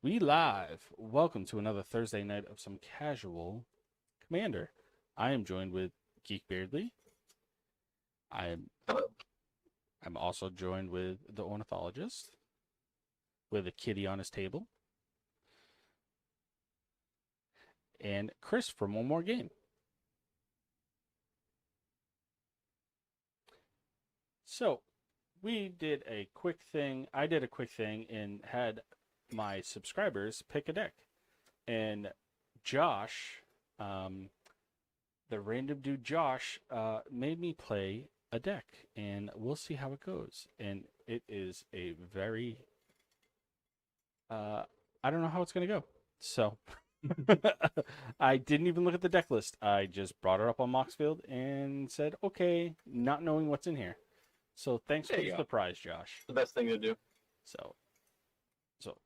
We live. Welcome to another Thursday night of some casual Commander. I am joined with Geek Beardly. I'm Hello. I'm also joined with the ornithologist, with a kitty on his table, and Chris from One More Game. So we did a quick thing. I did a quick thing and had my subscribers pick a deck. And Josh, the random dude Josh, made me play a deck, and we'll see how it goes. And it is a very, I don't know how it's gonna go. So I didn't even look at the deck list. I just brought it up on Moxfield and said, okay, not knowing what's in here. So thanks There for the you go. surprise, Josh. The best thing to do. So, so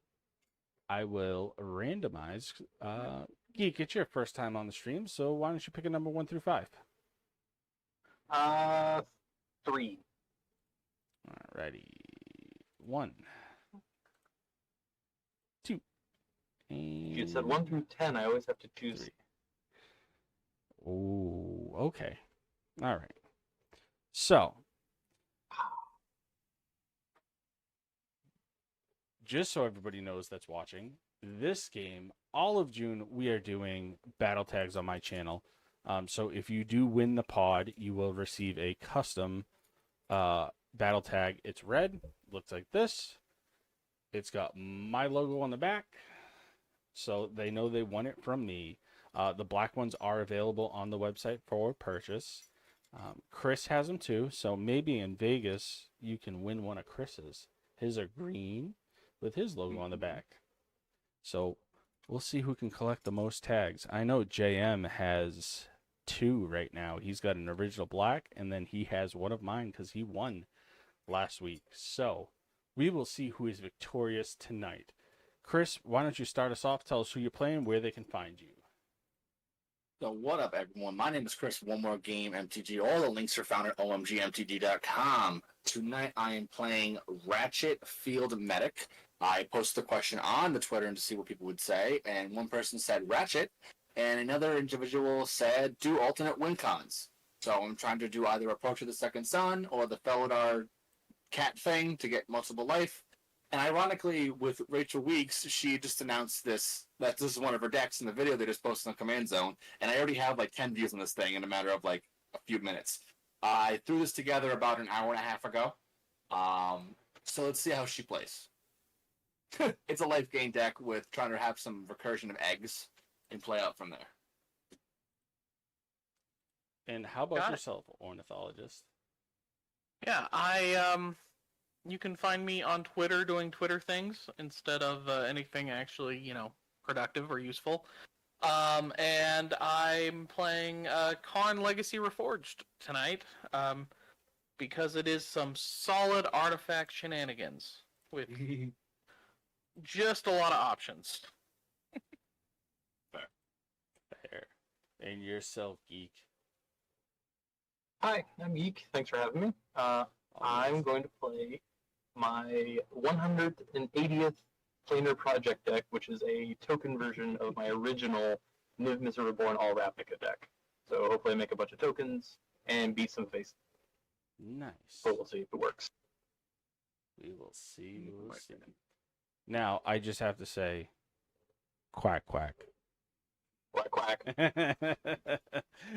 I will randomize. Geek, it's your first time on the stream, so why don't you pick a number 1 through 5? Uh, 3. Alrighty. 1, 2, If you said and 1 through 10, I always have to choose. 3. Oh, okay. All right. So, just so everybody knows that's watching, this game, all of June, we are doing battle tags on my channel. So if you do win the pod, you will receive a custom battle tag. It's red, looks like this. It's got my logo on the back, so they know they won it from me. The black ones are available on the website for purchase. Chris has them too, so maybe in Vegas you can win one of Chris's. His are green with his logo on the back. So we'll see who can collect the most tags. I know JM has 2 right now. He's got an original black, and then he has one of mine because he won last week. So we will see who is victorious tonight. Chris, why don't you start us off? Tell us who you're playing, where they can find you. So what up, everyone? My name is Chris, One More Game MTG. All the links are found at omgmtg.com. Tonight I am playing Ratchet Field Medic. I posted the question on the Twitter to see what people would say, and one person said Ratchet, and another individual said do alternate win cons. So I'm trying to do either Approach of the Second Sun or the Felidar cat thing to get multiple life. And ironically, with Rachel Weeks, she just announced that this is one of her decks in the video they just posted on Command Zone, and I already have like 10 views on this thing in a matter of like a few minutes. I threw this together about an hour and a half ago. So let's see how she plays. It's a life gain deck with trying to have some recursion of eggs and play out from there. And how about Got it. yourself, ornithologist? Yeah, you can find me on Twitter doing Twitter things instead of anything actually, productive or useful. And I'm playing Karn Legacy Reforged tonight, because it is some solid artifact shenanigans with just a lot of options. Fair. And yourself, Geek. Hi, I'm Geek. Thanks for having me. I'm going to play my 180th Planar Project deck, which is a token version of my original Niv Mizzet Reborn All Ravnica deck. So hopefully I make a bunch of tokens and beat some face, Nice. but we'll see if it works. We will see. We will see. Now, I just have to say, quack, quack. Quack, quack.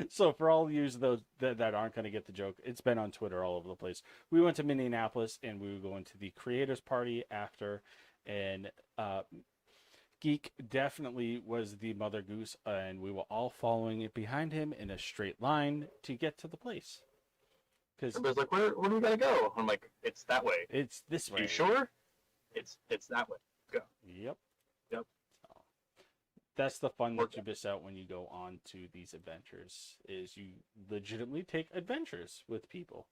So for all of you those that aren't going to get the joke, it's been on Twitter all over the place. We went to Minneapolis and we were going to the creators party after, and Geek definitely was the mother goose, and we were all following it behind him in a straight line to get to the place. Because Everybody's like, where do we gotta go? I'm like, it's that way. it's this way. Are you sure? It's that way. Go. Yep. Yep. So, that's the fun that Work you miss out when you go on to these adventures, is you legitimately take adventures with people.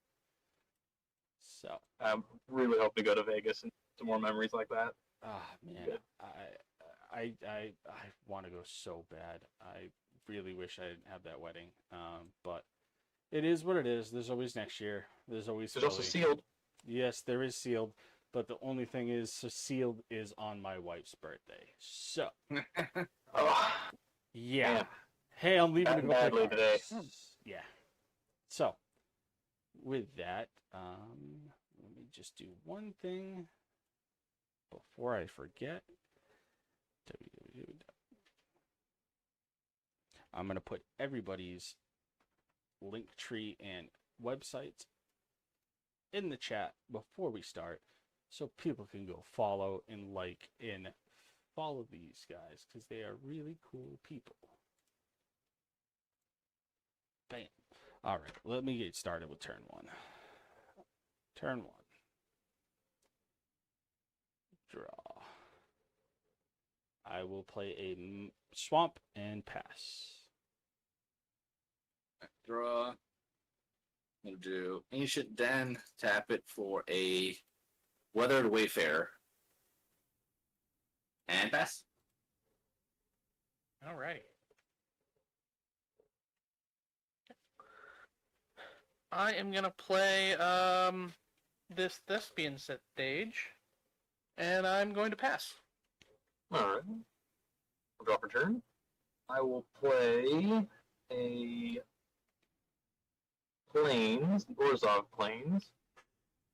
So, I really hope to go to Vegas and some more memories like that. man, Good. I want to go so bad. I really wish I didn't have that wedding. But it is what it is. There's always next year. There's always There's also Philly. sealed. Yes, there is sealed, But the only thing is, Cecile is on my wife's birthday. So, Oh, yeah. Man. Hey, I'm leaving to Batting go play badly today. cards. Yeah. So, with that, let me just do one thing before I forget. I'm going to put everybody's link tree and websites in the chat before we start so people can go follow and like and follow these guys because they are really cool people. Bam. All right, let me get started with turn one. Turn one. Draw. I will play a swamp and pass. Draw. I'm gonna do Ancient Den, tap it for a Weathered Wayfarer. And pass. All right. I am gonna play this Thespian stage, and I'm going to pass. all right. I'll draw for turn. I will play a Plains, the Orzhov Plains,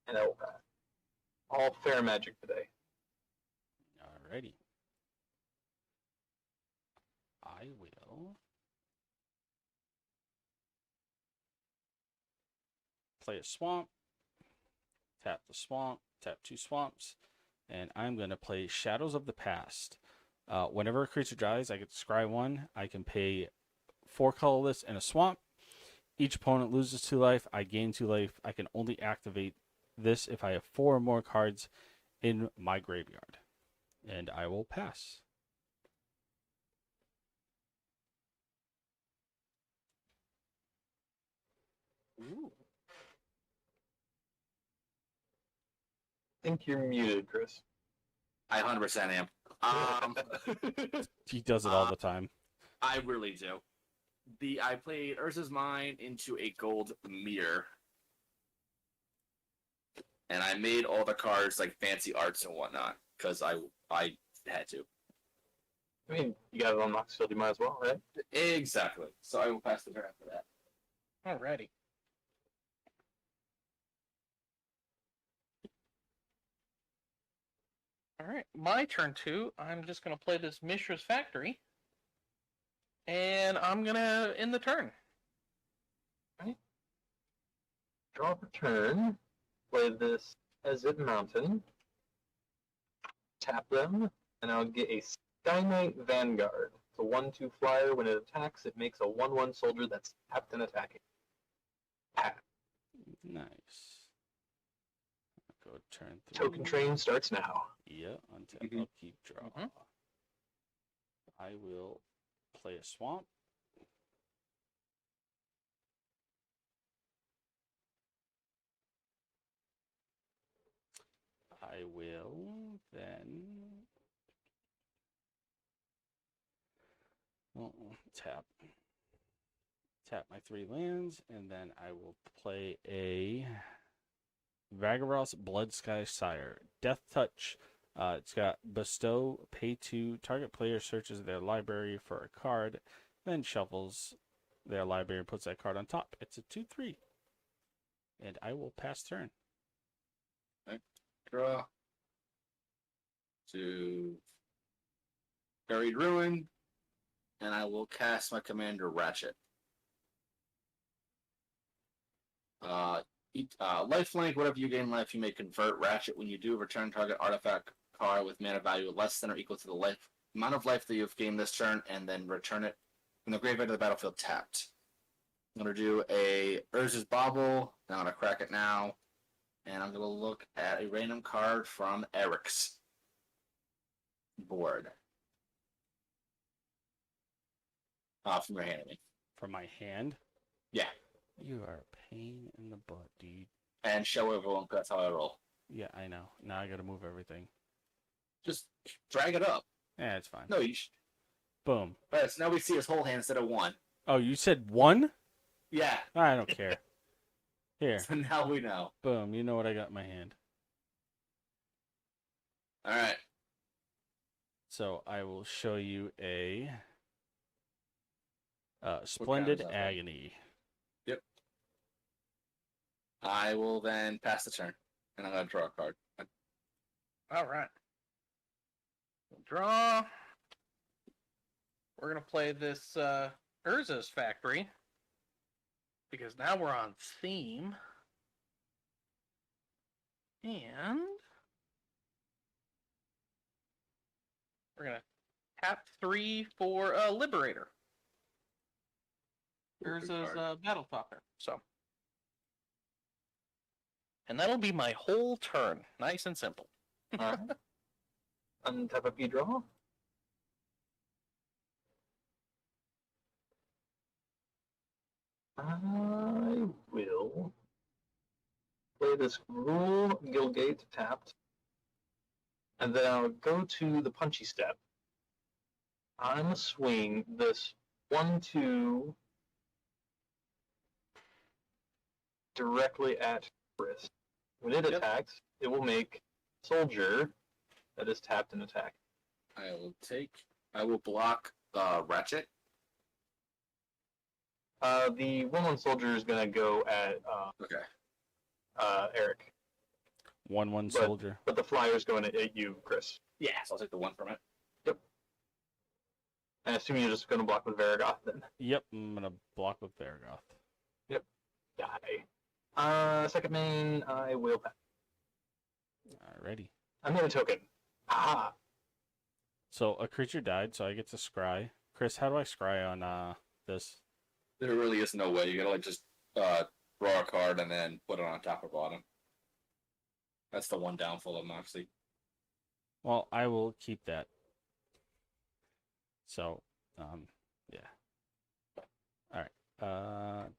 and I will pass. All fair magic today. Alrighty. I will play a swamp, tap the swamp, tap 2 swamps, and I'm going to play Shadows of the Past. Whenever a creature dies, I get to scry 1. I can pay 4 colorless and a swamp. Each opponent loses 2 life. I gain 2 life. I can only activate this if I have 4 or more cards in my graveyard. And I will pass. Ooh. I think you're muted, Chris. I 100% am. He does it all the time. I really do. I played Urza's Mine into a gold mirror. And I made all the cards like fancy arts and whatnot. Because I had to. I mean, you got it on Knoxfield, you might as well, right? Exactly. So I will pass the turn after that. Alrighty. Alright, my turn 2. I'm just going to play this Mishra's Factory. And I'm going to end the turn. Draw for turn. Play this Ezid Mountain. Tap them, and I'll get a Sky Knight Vanguard. It's a 1/2 flyer. When it attacks, it makes a 1/1 soldier that's tapped and attacking. Pass. Nice. Go turn 3. Token train starts now. Yeah, untap. Mhm. I'll keep draw. Mhm. I will play a swamp. I will then tap my 3 lands, and then I will play a Vagaros Blood Sky Sire. Death Touch. It's got bestow, pay 2, target player searches their library for a card, then shuffles their library and puts that card on top. It's a 2/3. And I will pass turn. Draw. To Buried Ruin. And I will cast my commander Ratchet. Lifelink, whatever you gain life, you may convert Ratchet. When you do, return target artifact card with mana value less than or equal to the amount of life that you've gained this turn, and then return it from the graveyard to the battlefield tapped. I'm going to do a Urza's Bauble. I'm going to crack it now. And I'm going to look at a random card from Eric's board. From your hand, I mean. From my hand? Yeah. You are a pain in the butt, dude. And show everyone, 'cause that's how I roll. Yeah, I know. Now I gotta move everything. Just drag it up. Yeah, it's fine. No, you should. Boom. Right, so now we see his whole hand instead of one. Oh, you said 1? Yeah. I don't care. Here. So now we know. Boom. You know what I got in my hand. All right. So I will show you a Splendid is that, bud? Agony. I will then pass the turn, and I'm gonna draw a card. All right. Draw. We're gonna play this Urza's Factory because now we're on theme, and we're gonna tap 3 for Liberator. Urza's Battle Talker. So, and that'll be my whole turn. Nice and simple. All right. Untap a P draw. I will play this Rule Gilgate tapped, and then I'll go to the punchy step. I'm gonna swing this 1/2 directly at Chris. When it attacks, it will make soldier that is tapped an attack. I will block Ratchet. The 1/1 soldier is gonna go at Okay. Eric, 1/1 But- soldier. but the flyer's going at you, Chris. Yeah, so I'll take the 1 from it. I assume you're just gonna block with Varigoth then. Yep, I'm gonna block with Vargoth. Die. Second main, I will pass. Alrighty. I made a token. Ah, So a creature died, so I get to scry. Chris, how do I scry on this? There really is no way. You gotta like just draw a card and then put it on top or bottom. That's the one downfall of Moxie. Well, I will keep that. So, yeah. All right.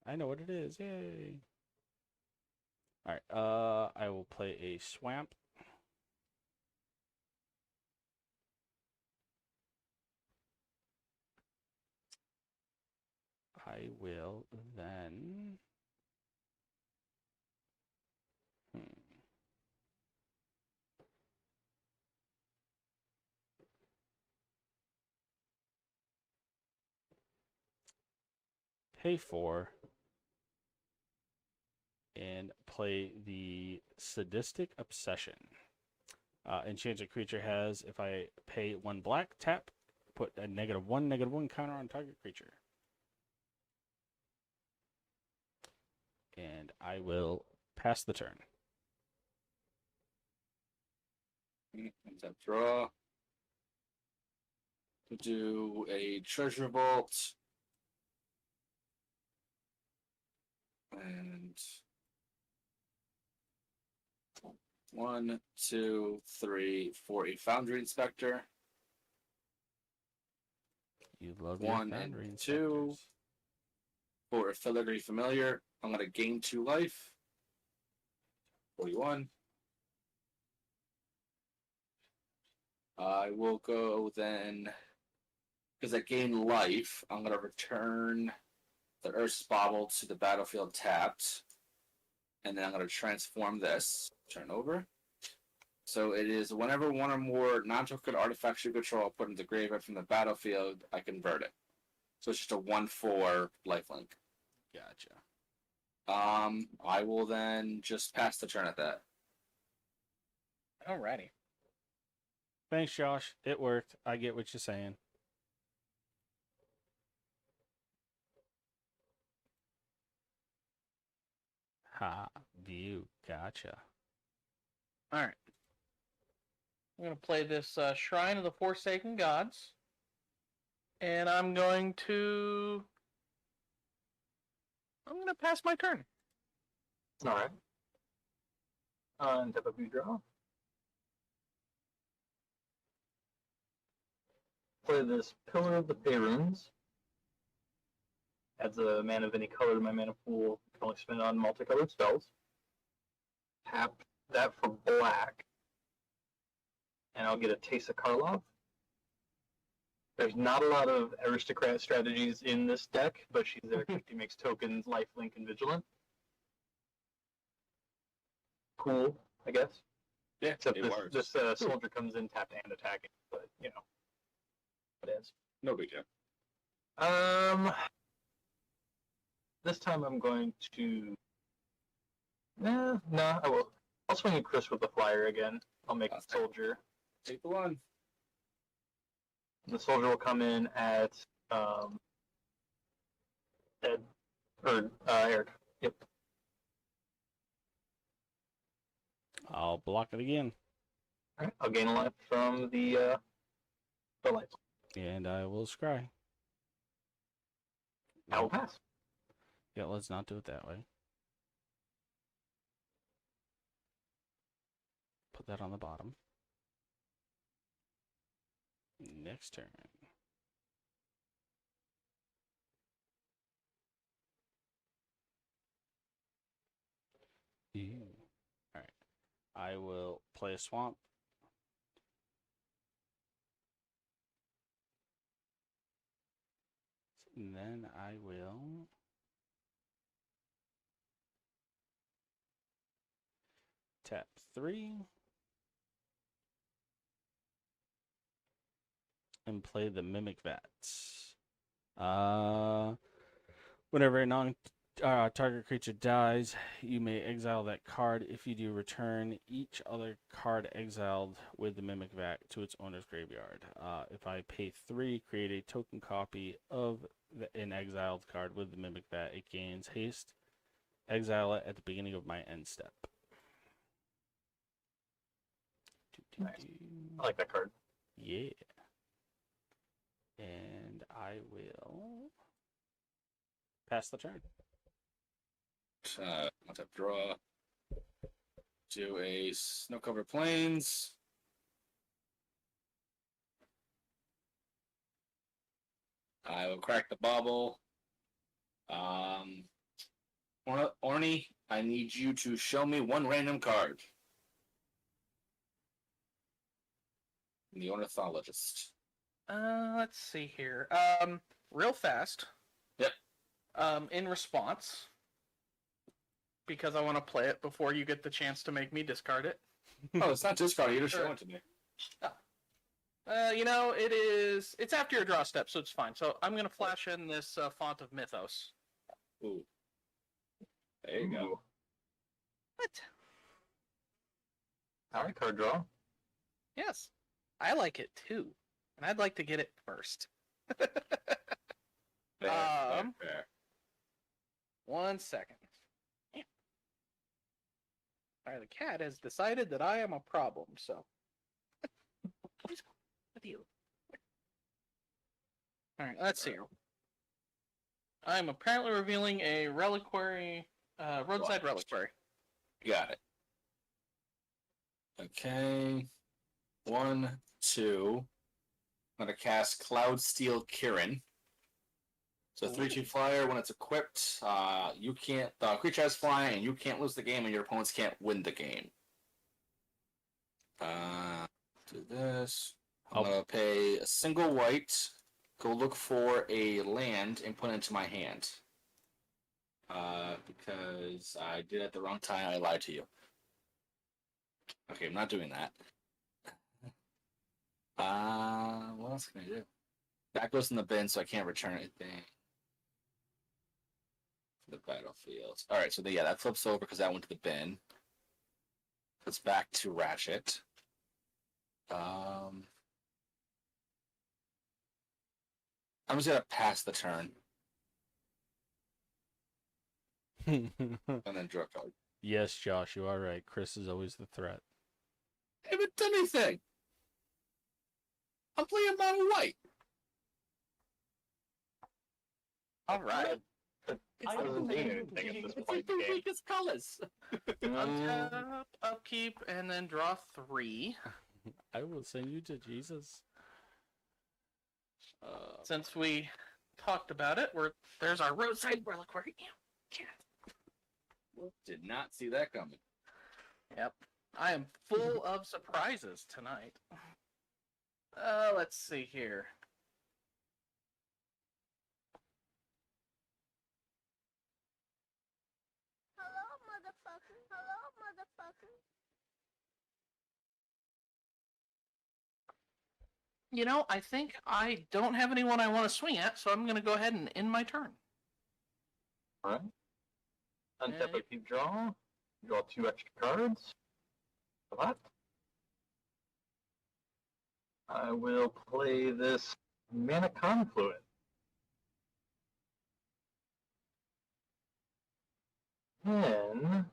I know what it is. Yay. All right. I will play a swamp. I will then. Pay 4 and play the Sadistic Obsession. Enchant a creature has, if I pay 1 black, tap, put a -1/-1 counter on target creature. And I will pass the turn. Tap draw. To do a Treasure Vault. And 1, 2, 3 for a Foundry Inspector. You love 1 your and Foundry 2. Inspectors. For a Filigree Familiar, I'm going to gain 2 life. 41. I will go then, because I gain life, I'm going to return the Earth's Bauble to the battlefield tapped. And then I'm going to transform this. Turn over. So it is whenever one or more non-token artifacts you control put into the graveyard from the battlefield, I convert it. So it's just a 1/4 lifelink. Gotcha. I will then just pass the turn at that. Alrighty. Thanks, Josh. It worked. I get what you're saying. Ha, view. Gotcha. All right. I'm going to play this Shrine of the Forsaken Gods. And I'm going to pass my turn. all right. Untap a P draw. Play this Pillar of the Payrunes. Adds a mana of any color to my mana pool. Can only spend it on multicolored spells. Tap that for black. And I'll get a Taste of Karlov. There's not a lot of aristocrat strategies in this deck, but she's there because she makes tokens, lifelink, and vigilant. Cool, I guess. Yeah, Except it this, works. this soldier comes in tapped and attacking, but you know, it is. No big deal. This time I'm going to. No, I will. I'll swing at Chris with the flyer again. I'll make the soldier. Take the one. The soldier will come in at Ed or Eric. Yep. I'll block it again. All right. I'll gain a life from the lights. And I will scry. I will pass. Yeah, let's not do it that way. Put that on the bottom. Next turn. Ew. All right. I will play a swamp. And then I will tap 3 and play the Mimic Vats. Whenever a target creature dies, you may exile that card. If you do, return each other card exiled with the Mimic Vat to its owner's graveyard. If I pay 3, create a token copy of an exiled card with the Mimic Vat. It gains haste. Exile it at the beginning of my end step. Nice. I like that card. Yeah. And I will pass the turn. Let's have draw. Do a snow covered plains. I will crack the bubble. Orny, I need you to show me one random card. The ornithologist. Let's see here. Real fast. Yep. In response, because I want to play it before you get the chance to make me discard it. Oh, it's not discard. You just show it to me. It's after your draw step, so it's fine. So I'm going to flash in this Font of Mythos. Ooh. There you go. What? All right, card draw. Yes. I like it too. And I'd like to get it first. Fair. 1 second. Yeah. All right, the cat has decided that I am a problem, so. What is with you? All right, let's see. I'm apparently revealing a reliquary, roadside reliquary. Got it. Okay. 1, 2. I'm going to cast Cloud Steel Kirin. So 3/2 flyer. When it's equipped, you can't. The creature has flying, and you can't lose the game, and your opponents can't win the game. Do this. I'm gonna pay a single white. Go look for a land and put it into my hand. Because I did it at the wrong time. I lied to you. Okay, I'm not doing that. What else can I do? That goes in the bin, so I can't return anything. The battlefield. All right, so that flips over because that went to the bin. It's back to Ratchet. I'm just gonna pass the turn and then draw a card. Yes, Josh, you are right. Chris is always the threat. I haven't done anything. I'm playing mono white. All right. I haven't seen anything at this point It's in the the game. weakest colors. Untap, upkeep, and then draw 3. I will send you to Jesus. Since we talked about it, there's our roadside reliquary. Did not see that coming. Yep. I am full of surprises tonight. Let's see here. Hello, motherfucker. Hello, motherfucker. You know, I think I don't have anyone I want to swing at, so I'm going to go ahead and end my turn. All right. Untap Okay. upkeep draw. Draw 2 extra cards. For that. I will play this Mana Confluent. Then I'm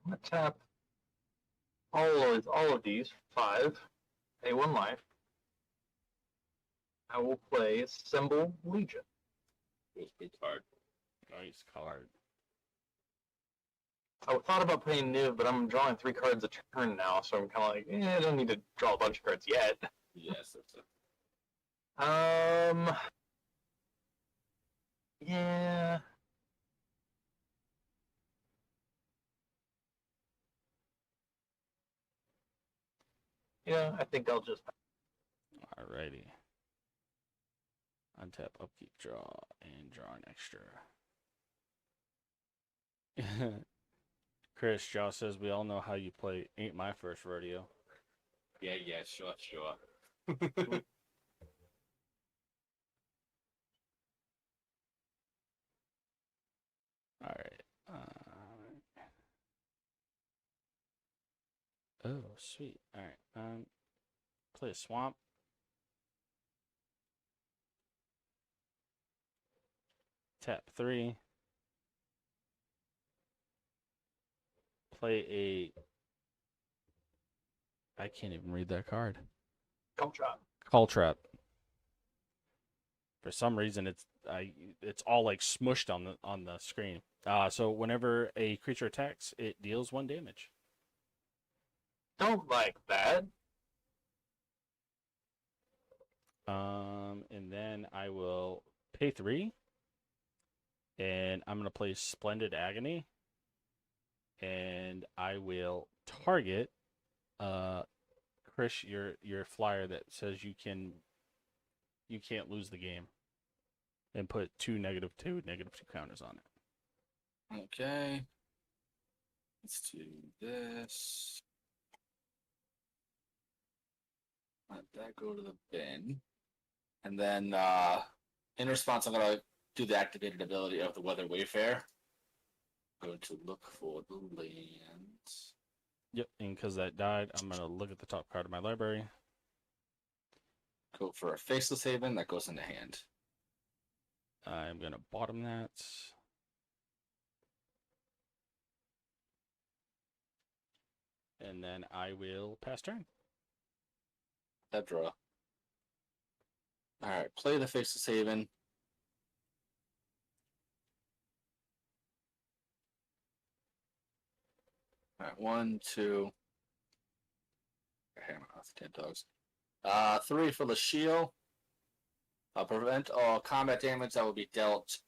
gonna tap all of these 5, pay 1 life. I will play Symbol Legion. Good card. Nice card. I thought about playing Niv, but I'm drawing 3 cards a turn now, so I'm kind of like, I don't need to draw a bunch of cards yet. Yes, that's it. Yeah. Yeah, I think I'll just. Alrighty. Untap, upkeep, draw, and draw an extra. Chris, Josh says we all know how you play. Ain't my first rodeo. Yeah, sure. Alright. Oh, sweet. Alright. Play a swamp. Tap 3. Play a. I can't even read that card. Caltrop. Call trap. For some reason, it's all like smushed on the screen. So whenever a creature attacks, it deals 1 damage. Don't like that. And then I will pay 3, and I'm gonna play Splendid Agony, and I will target Chris, your flyer that says you can't lose the game, and put 2 -2 -2 counters on it. Okay. Let's do this. Let that go to the bin. And then in response, I'm going to do the activated ability of the Weather Wayfarer. I'm going to look for the lands. Yep, and because that died, I'm gonna look at the top card of my library. Go for a Faceless Haven that goes into hand. I'm gonna bottom that. And then I will pass turn. That draw. Alright, play the Faceless Haven. Alright, 1, 2. Hammer off the 10 dogs. 3 for the shield. Prevent all combat damage that will be dealt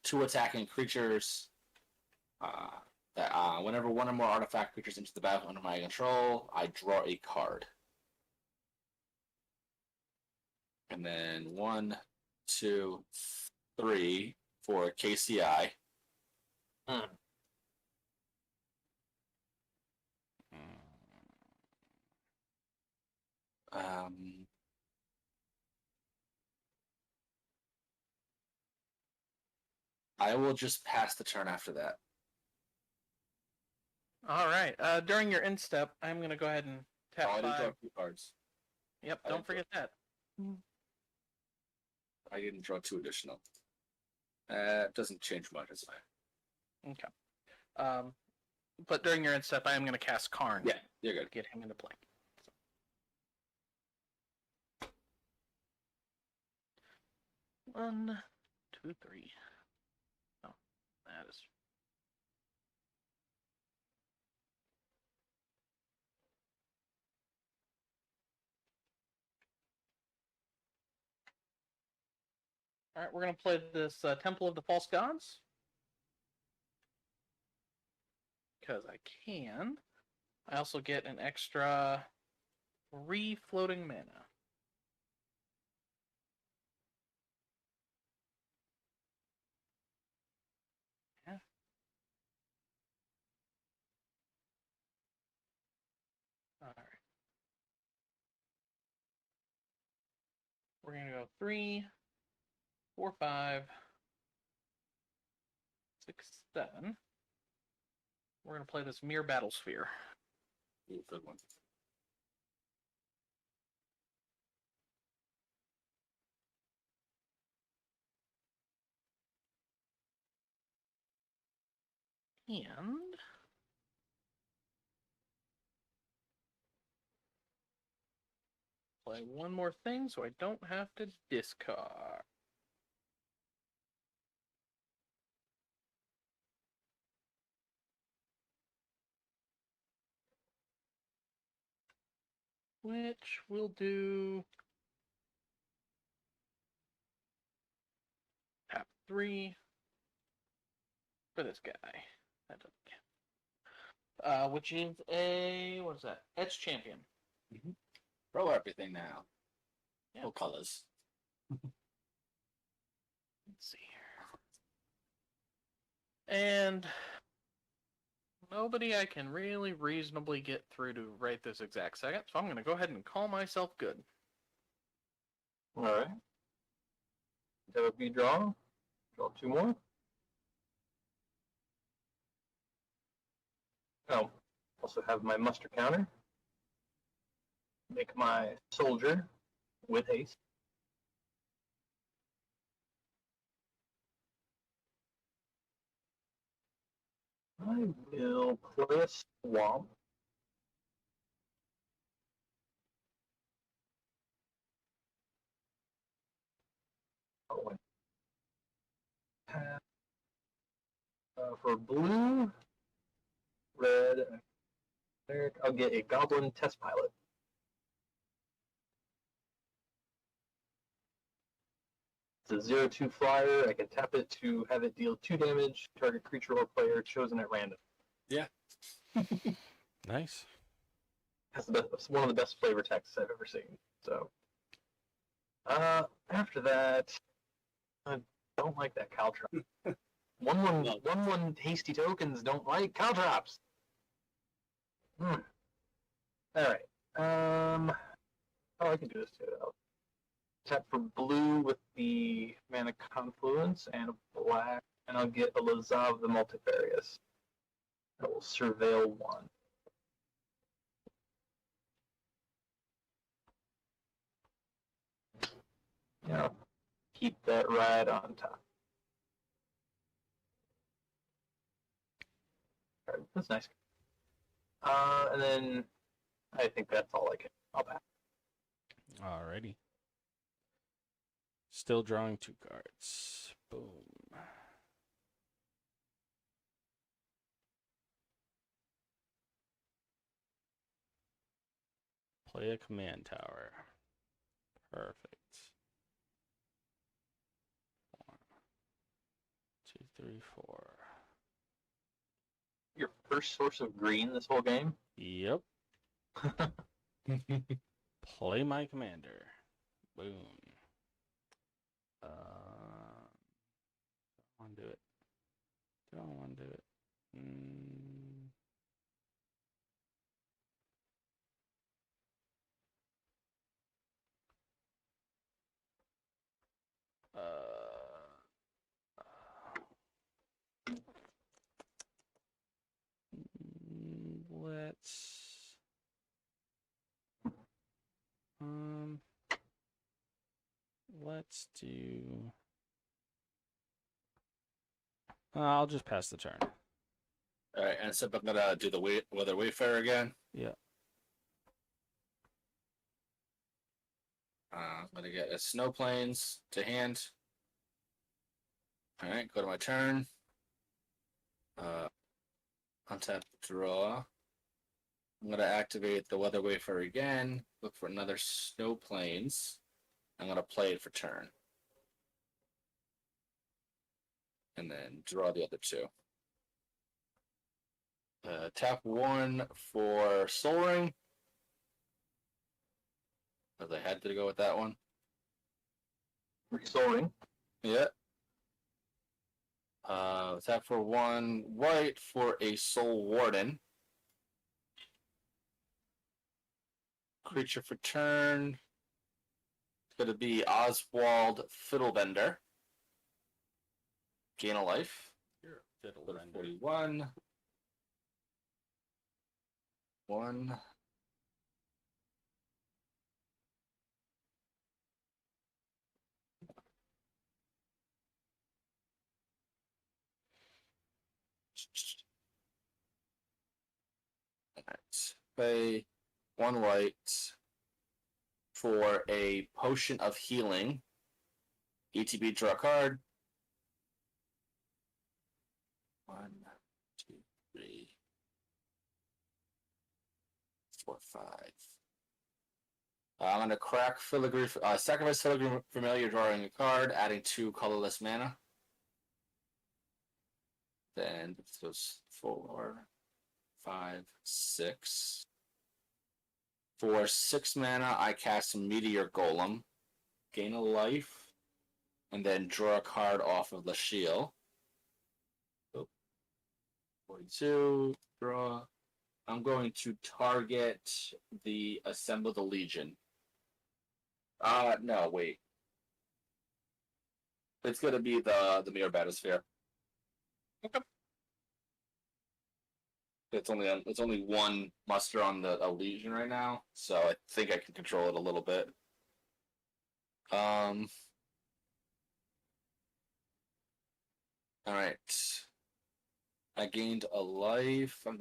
2 attacking creatures. Whenever 1 or more artifact creatures enter the battle under my control, I draw a card. And then 1, 2, 3 for KCI. I will just pass the turn after that. All right. During your end step, I'm going to go ahead and tap I did draw 5. 2 cards. Yep, I don't didn't forget that. I didn't draw 2 additional. Doesn't change much. It's fine. Okay. But during your end step, I am going to cast Karn. Yeah, you're good. Get him into play. So. 1, 2, 3. Oh, that is. All right, we're going to play this Temple of the False Gods. Because I can. I also get an extra 3 floating mana. Yeah. All right. gonna go 3, 4, 5, 6, 7. We're gonna play this Mere Battlesphere. Ooh, good one. And play one more thing so I don't have to discard. Which we'll do tap 3 for this guy. That doesn't count. Which is a, what is that? Etch Champion. Throw everything now. Yeah. No colors. Let's see here. And nobody I can really reasonably get through to right this exact second, so I'm going to go ahead and call myself good. All right. That would be draw. Draw 2 more. Oh, also have my muster counter. Make my soldier with haste. I will play a swamp. Oh, and for blue, red, I'll get a goblin test pilot. It's a 0/2 flyer. I can tap it to have it deal 2 damage. Target creature or player chosen at random. Nice. That's one of the best flavor texts I've ever seen. So, after that, I don't like that caltrop. 1/1 hasty tokens don't like caltrops. All right. Oh, I can do this too. I'll tap for blue with the Mana Confluence and a black, and I'll get a Lazav the Multifarious. I will surveil 1. Yeah, keep that right on top. All right, that's nice. And then I think that's all I can. I'll pass. Alrighty. Still drawing 2 cards. Boom. Play a command tower. Perfect. 1, 2, 3, 4. Your first source of green this whole game? Yep. Play my commander. Boom. Don't want to do it. Don't want to do it. Let's let's do I'll just pass the turn. All right, and so I'm gonna do the Weather Wayfarer again. Yeah. I'm gonna get a Snow Plains to hand. All right, go to my turn. Untap, draw. I'm gonna activate the Weather Wayfarer again. Look for another Snow Plains. I'm gonna play it for turn, and then draw the other 2. Tap 1 for Soul Ring, because I had to go with that one. Resoling. Yeah. Tap for 1 white for a Soul Warden. Creature for turn. going to be Oswald Fiddlebender. Gain a life. You're a fiddle Go to render. 41. 1. Alright. Pay 1 white for a potion of healing. ETB, draw a card. 1, 2, 3, 4, 5. I'm going to crack Filigree, sacrifice Filigree Familiar, drawing a card, adding 2 colorless mana. Then it goes 4, 5, 6. For 6 mana, I cast Meteor Golem, gain a life, and then draw a card off of Lashiel. 42, draw. I'm going to target the Assemble the Legion. No, wait. It's gonna be the Mirror Bathysphere. Okay. It's only 1 muster on the Legion right now, so I think I can control it a little bit. All right. I gained a life. I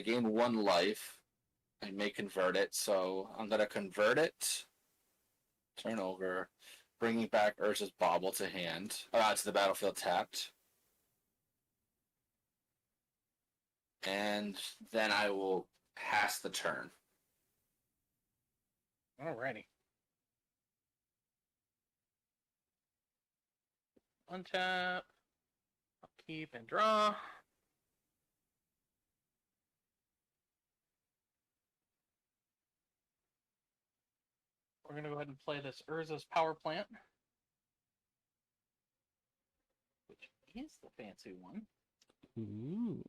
gained 1 life. I may convert it, so I'm gonna convert it. Turn over, bringing back Urza's Bauble to hand. To the battlefield tapped. And then I will pass the turn. Alrighty. Untap. Keep and draw. We're going to go ahead and play this Urza's Power Plant, which is the fancy one. Ooh.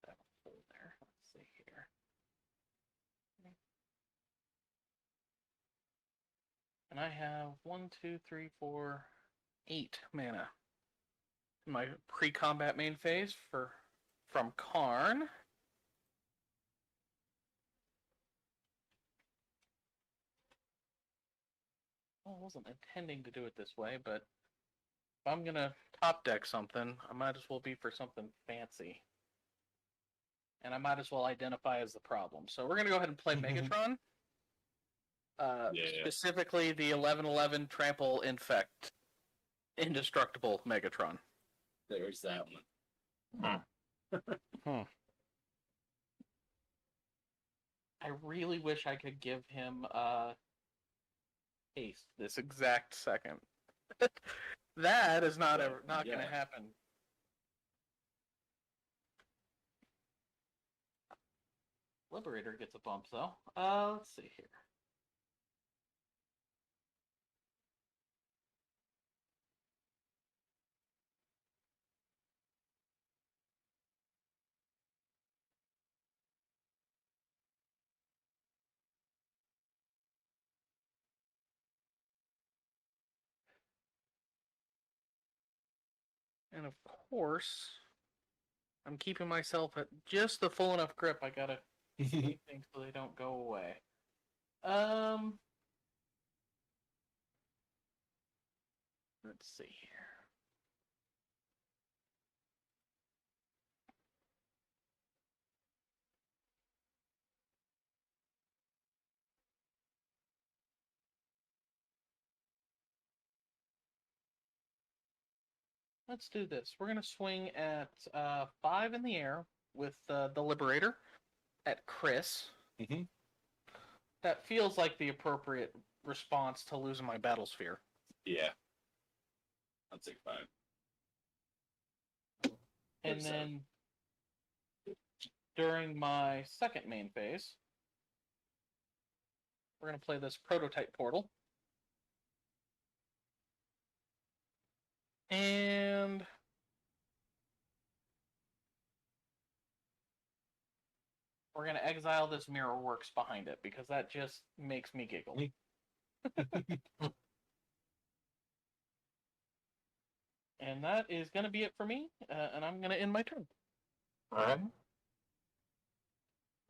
That'll hold there. Let's see here. And I have 1, 2, 3, 4, 8 mana in my pre-combat main phase from Karn. Well, I wasn't intending to do it this way, but if I'm gonna top deck something, I might as well be for something fancy. And I might as well identify as the problem. So we're gonna go ahead and play Megatron. Specifically the 11/11 Trample Infect Indestructible Megatron. There's that one. I really wish I could give him haste this exact second. That is not going to happen. Liberator gets a bump though. Let's see here. And of course, I'm keeping myself at just the full enough grip. I gotta keep things so they don't go away. Let's see here. Let's do this. We're going to swing at 5 in the air with the Liberator at Chris. Mm-hmm. That feels like the appropriate response to losing my battle sphere. Yeah. I'll take 5. And then during my second main phase, we're going to play this Prototype Portal. And We're gonna exile this Mirror Works behind it because that just makes me giggle. And that is gonna be it for me, and I'm gonna end my turn. Alright.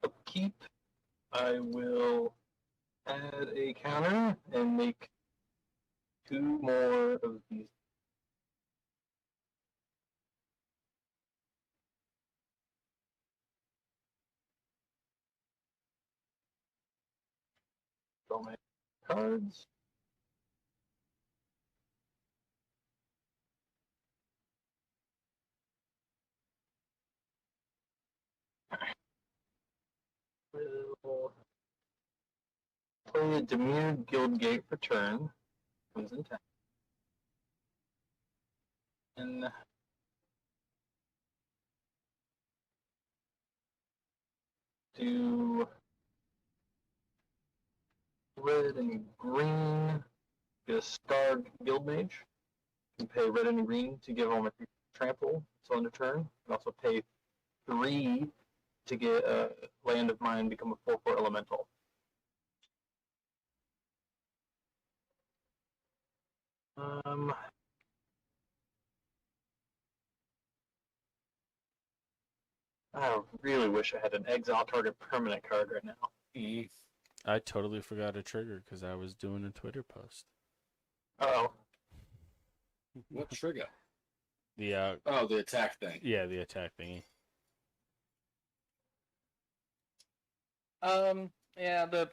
Upkeep. I will add a counter and make 2 more of these. Draw my cards. Will play a Demir Guildgate return. Comes in town. And do red and green. Get a Scarred Guildmage. You can pay red and green to give all my trample until end of turn. You can also pay 3 to get a land of mine become a 4/4 elemental. I really wish I had an exile target permanent card right now. Mm. I totally forgot a trigger because I was doing a Twitter post. Oh, What trigger? The Oh, the attack thing. yeah, the attack thingy. Yeah, the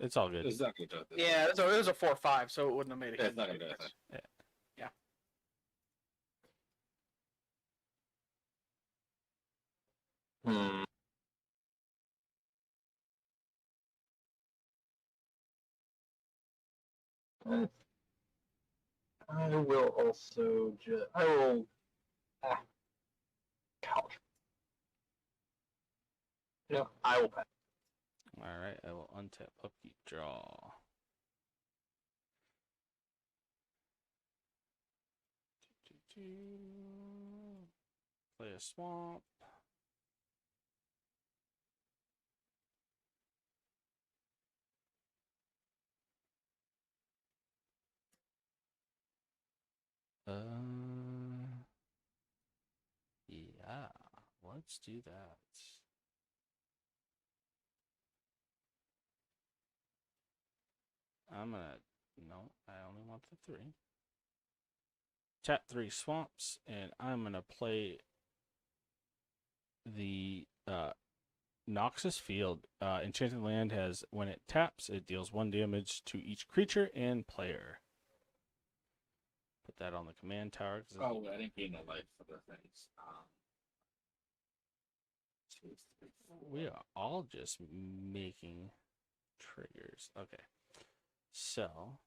It's all good. It's not going to do it. yeah, it was a 4/5, so it wouldn't have made a Yeah, huge it's not going to do difference. it. hmm. I will also just. I will. Gosh. You know, I will pass. All right, I will untap, upkeep, draw. Play a swamp. Yeah, let's do that. I'm gonna, no, I only want the 3. Tap 3 swamps, and I'm gonna play the Noxus Field. Enchanted Land has, when it taps, it deals 1 damage to each creature and player. Put that on the command tower. Oh, I didn't gain no life for the things. 2, 3, 4. We are all just making triggers. Okay. So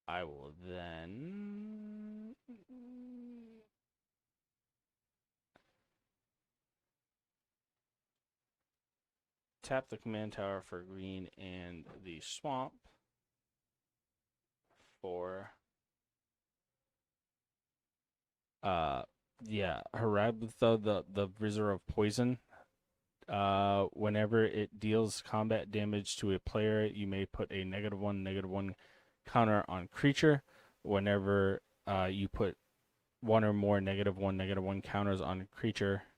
I will then tap the command tower for green and the swamp for Harabtha, the Visor of Poison. Whenever it deals combat damage to a player, you may put a -1/-1 counter on creature. Whenever you put 1 or more -1/-1 counters on a creature,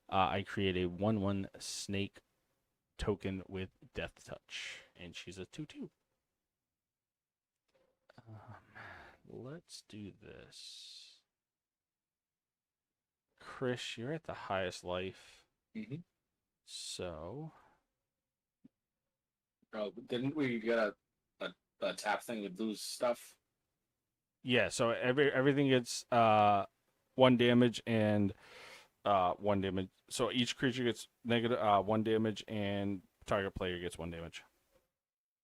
I create a 1/1 snake token with Death Touch, and she's a 2/2. Let's do this. Chris, you're at the highest life. Mm-hmm. So Oh, didn't we get a tap thing with lose stuff? yeah, so everything gets 1 damage and 1 damage. So each creature gets negative 1 damage, and target player gets 1 damage.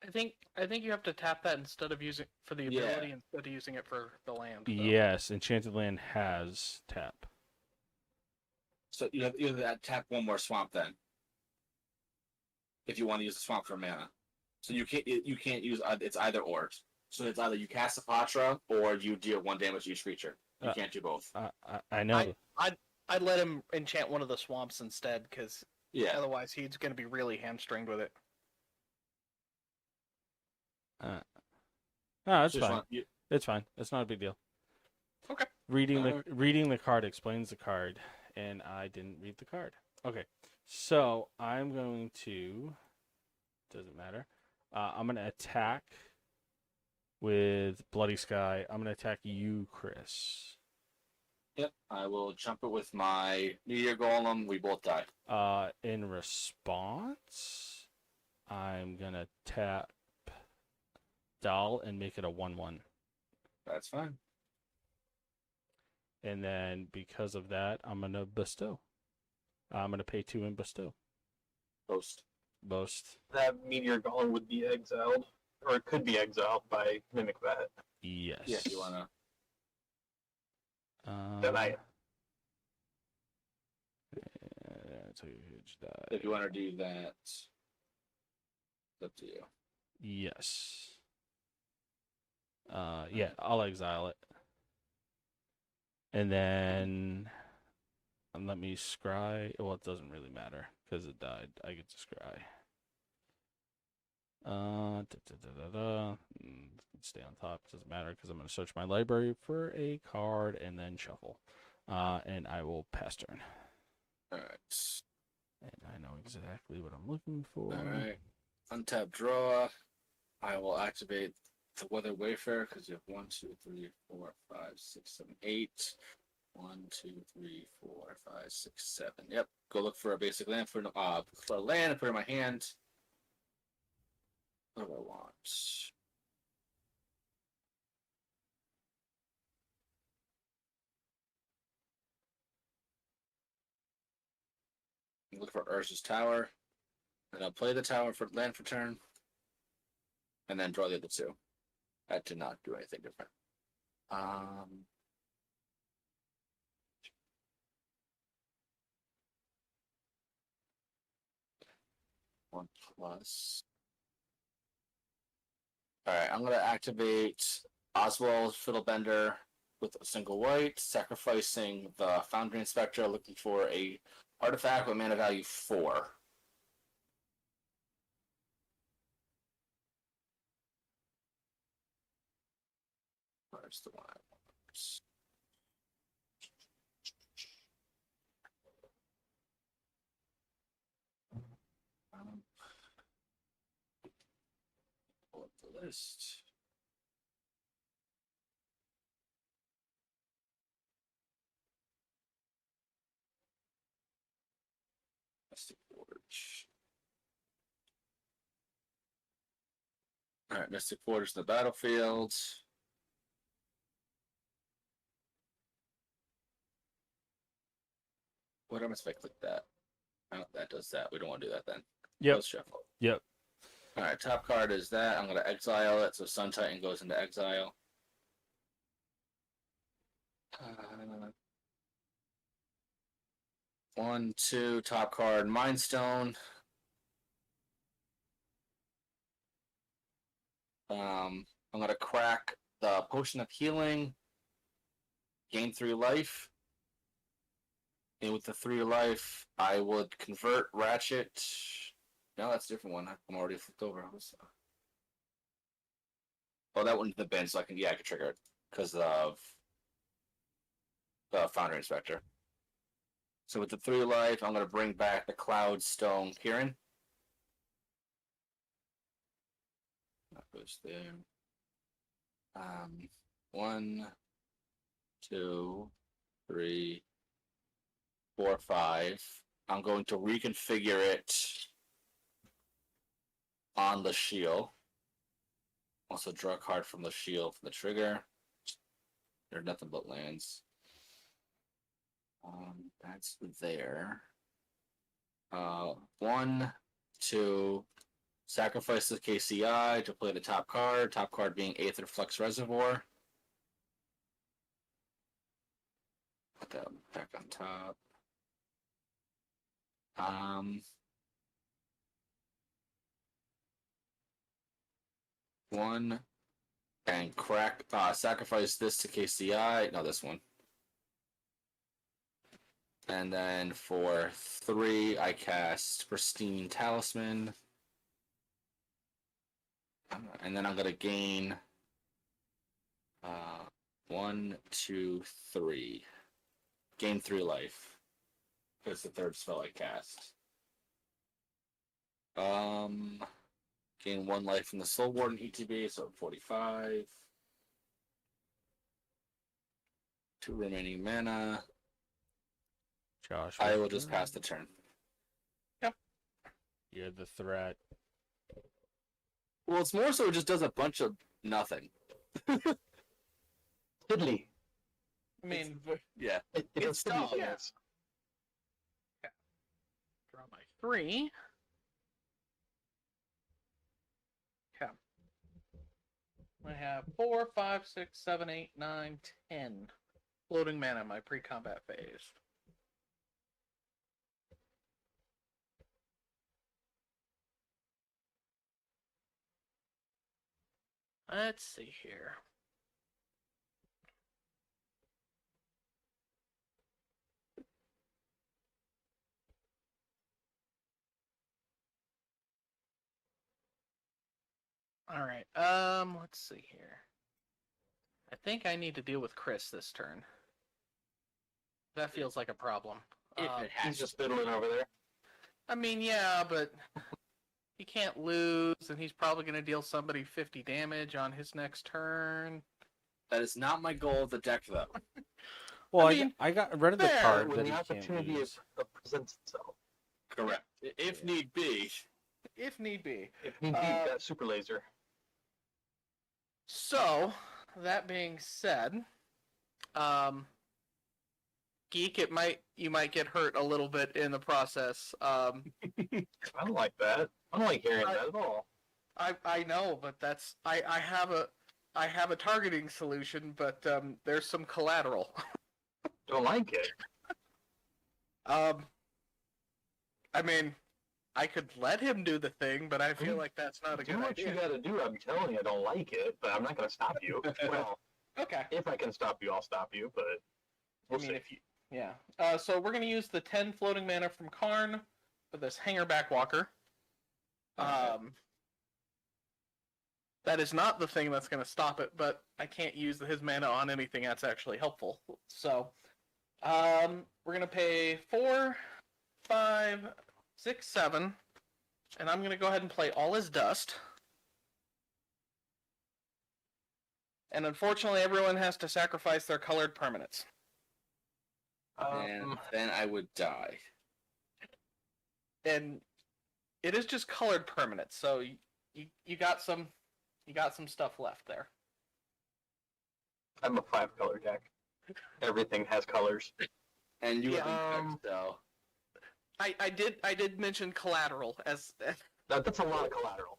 I think you have to tap that instead of using for the Yeah. ability instead of using it for the land. Though. Yes, Enchanted Land has tap. So you have that tap 1 more swamp then. If you want to use the swamp for mana, so you can't use it's either or. So it's either you cast a Patra or you deal 1 damage to each creature. You can't do both. I know. I'd let him enchant one of the swamps instead, because Yeah. otherwise he's going to be really hamstringed with it. No, it's Just fine. want- you- It's fine. It's not a big deal. Okay. Reading the card explains the card, and I didn't read the card. Okay, so I'm going to. Doesn't matter. I'm gonna attack with Bloody Sky. I'm gonna attack you, Chris. Yep. I will jump it with my Meteor Golem. We both die. In response, I'm gonna tap Dal and make it a 1/1. That's fine. And then because of that, I'm gonna bestow. I'm gonna pay 2 and bestow. Ghost. Boast. That meteor golem would be exiled, or it could be exiled by Mimic Vat. Yes. Yeah, you wanna. Then I Take a huge die. If you want to do that, it's up to you. Yes. Yeah, I'll exile it. And then let me scry. Well, it doesn't really matter because it died. I get to scry. Stay on top. Doesn't matter because I'm going to search my library for a card and then shuffle. And I will pass turn. All right. And I know exactly what I'm looking for. All right. Untap draw. I will activate the Weather Wayfarer because you have 1, 2, 3, 4, 5, 6, 7, 8. 1, 2, 3, 4, 5, 6, 7. Yep. Go look for a basic land for a land and put it in my hand. What do I want? Look for Urza's Tower. And I'll play the tower for land for turn. And then draw the other two. That did not do anything different. 1 plus. Alright, I'm gonna activate Oswald Fiddlebender with a single white, sacrificing the Foundry Inspector, looking for a artifact with mana value 4. Where's the one I want? Pull up the list. Mystic Forge. Alright, Mystic Forge in the battlefield. What happens if I click that? Oh, that does that. We don't want to do that then. Yep. Let's shuffle. Yep. Alright, top card is that. I'm going to exile it, so Sun Titan goes into exile. Uh, 1, 2, top card, Mind Stone. I'm going to crack the Potion of Healing. Gain 3 life. And with the 3 life, I would convert Ratchet. No, that's a different one. I'm already flipped over. Oh, that one's the bin, so I can trigger it because of the Foundry Inspector. So with the 3 life, I'm going to bring back the Cloudstone Kieran. That goes there. 1, 2, 3, 4, 5. I'm going to reconfigure it on the shield. Also draw a card from the shield for the trigger. They're nothing but lands. That's there. 1, 2, sacrifice the KCI to play the top card. Top card being Aether Flux Reservoir. Put that back on top. 1 and crack. Sacrifice this to KCI. No, this one. And then for 3, I cast Pristine Talisman. And then I'm going to gain 1, 2, 3. Gain 3 life. That's the third spell I cast. Gain 1 life from the Soul Warden ETB, so 45. 2 remaining mana. Josh, I will just pass the turn. You're the threat. Well, it's more so it just does a bunch of nothing. Fiddly. I mean, Yeah. It It's does fiddly dumb. things. draw my 3. Okay. I have 4, 5, 6, 7, 8, 9, 10 floating mana in my pre-combat phase. Let's see here. All right. Let's see here. I think I need to deal with Chris this turn. That feels like a problem. If it has He's just fiddling over there. I mean, yeah, but he can't lose, and he's probably going to deal somebody 50 damage on his next turn. That is not my goal of the deck, though. Well, I I, mean, I got rid of the fair, card When that the he can't opportunity use. presents itself. Correct. If need be. If need be. If need be, that super laser. So, that being said, Geek, you might get hurt a little bit in the process. I don't like that. I don't like hearing I- that at all. I know, but that's I have a targeting solution, but there's some collateral. Don't like it. I mean, I could let him do the thing, but I feel like that's not a Do good what idea. you gotta do. I'm telling you, I don't like it, but I'm not gonna stop you. Well, Okay. if I can stop you, I'll stop you, but we'll I mean, see. if you, yeah. So we're gonna use the 10 floating mana from Karn for this Hanger Backwalker. That is not the thing that's gonna stop it, but I can't use his mana on anything that's actually helpful. So, we're gonna pay 4, 5, 6, 7, and I'm gonna go ahead and play All Is Dust. And unfortunately, everyone has to sacrifice their colored permanents. And then I would die. And it is just colored permanents, so you got some stuff left there. I'm a 5-color deck. Everything has colors. And you Yeah, would be so. I did mention collateral as That's a lot of collateral.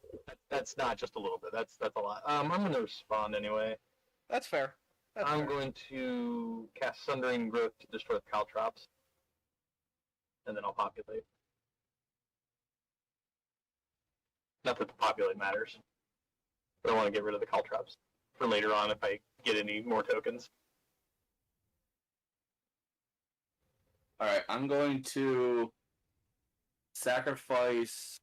That's not just a little bit. That's a lot. I'm gonna respond anyway. that's fair. That's I'm fair. going to cast Sundering Growth to destroy the Caltrops. And then I'll populate. Not that the populate matters. But I want to get rid of the Caltrops for later on if I get any more tokens. Alright, I'm going to sacrifice.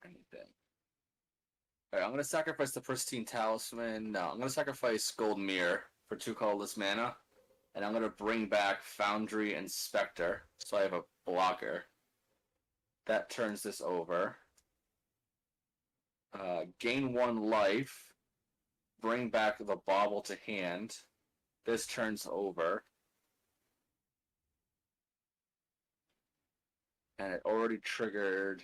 Anything. Alright, I'm going to sacrifice the Pristine Talisman. No, I'm going to sacrifice Gold Mirror for 2 colorless mana. And I'm going to bring back Foundry and Spectre. So I have a blocker. That turns this over. Gain 1 life. Bring back the Bauble to hand. This turns over. And it already triggered.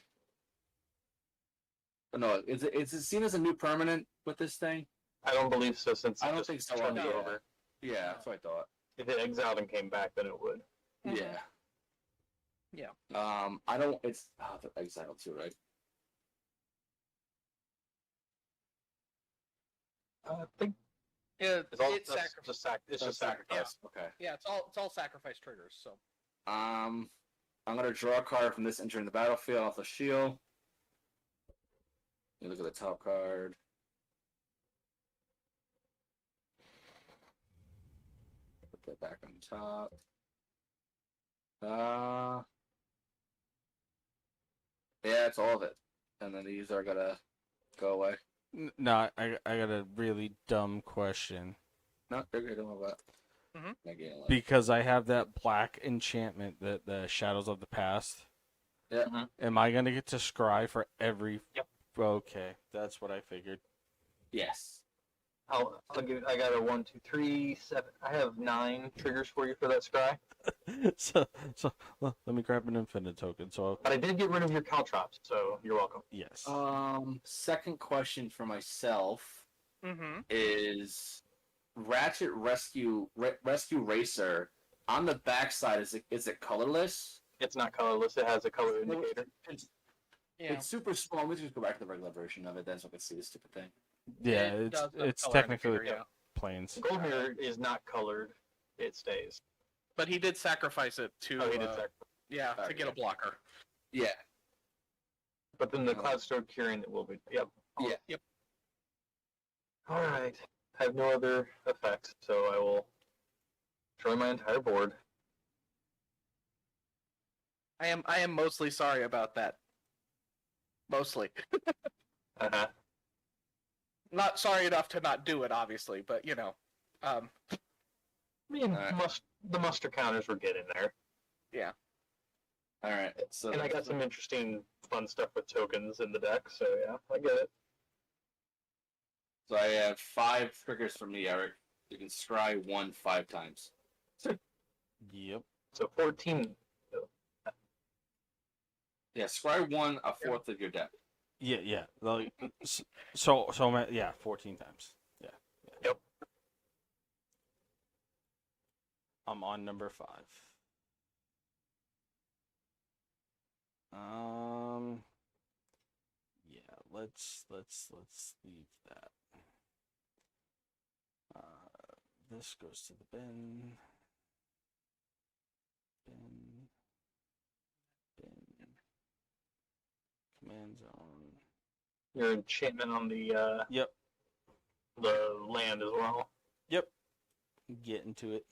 Oh, no, is it seen as a new permanent with this thing? I don't believe so since I it don't just think so. turned Yeah. it over. Yeah, that's what I thought. If it exiled and came back, then it would. Mhm. Yeah. Yeah. I don't. It's the exile too, right? I think Yeah, it's all it's sacrifice. it's just sacrifice. Okay. Yeah, it's all sacrifice triggers. So I'm gonna draw a card from this entering the battlefield off the shield. You look at the top card. it back on top. Yeah, it's all of it. And then these are gonna go away. No, I got a really dumb question. No, they're good. Don't worry about it. Mhm. Again, like, Because I have that black enchantment, the Shadows of the Past. yeah. Am I gonna get to scry for every? Yep. Okay, that's what I figured. Yes. I'll give. I got a 1, 2, 3, 7. I have 9 triggers for you for that scry. so well, let me grab an infinite token. So But I did get rid of your caltrops, so you're welcome. yes. Second question for myself Mm-hmm. is Ratchet Rescue Racer. On the backside, is it colorless? It's not colorless. It has a color indicator. Yeah. It's super small. Let me just go back to the regular version of it, then so I can see this stupid thing. Yeah, It does have it's color technically indicator, yeah. planes. Gold mirror is not colored. It stays. But he did sacrifice it to Oh, he did sacrifice. yeah, to get a blocker. Yeah. But then the Cloudstone Curing will be. Yep. Yeah. Yep. All right. I have no other effects, so I will destroy my entire board. I am mostly sorry about that. Mostly. Uh-huh. Not sorry enough to not do it, obviously, but you know. I mean, Alright. the muster counters were getting there. All right. So And I got some interesting, fun stuff with tokens in the deck, so yeah, I get it. So I have 5 triggers for me, Eric. You can scry 1 5 times. Yep. So 14. Yeah, scry 1 a fourth of your deck. Yeah. Like, yeah, 14 times. Yeah. Yep. I'm on number 5. Yeah, let's leave that. This goes to the bin. Bin. Command zone. Your enchantment on the Yep. the land as well. Get into it.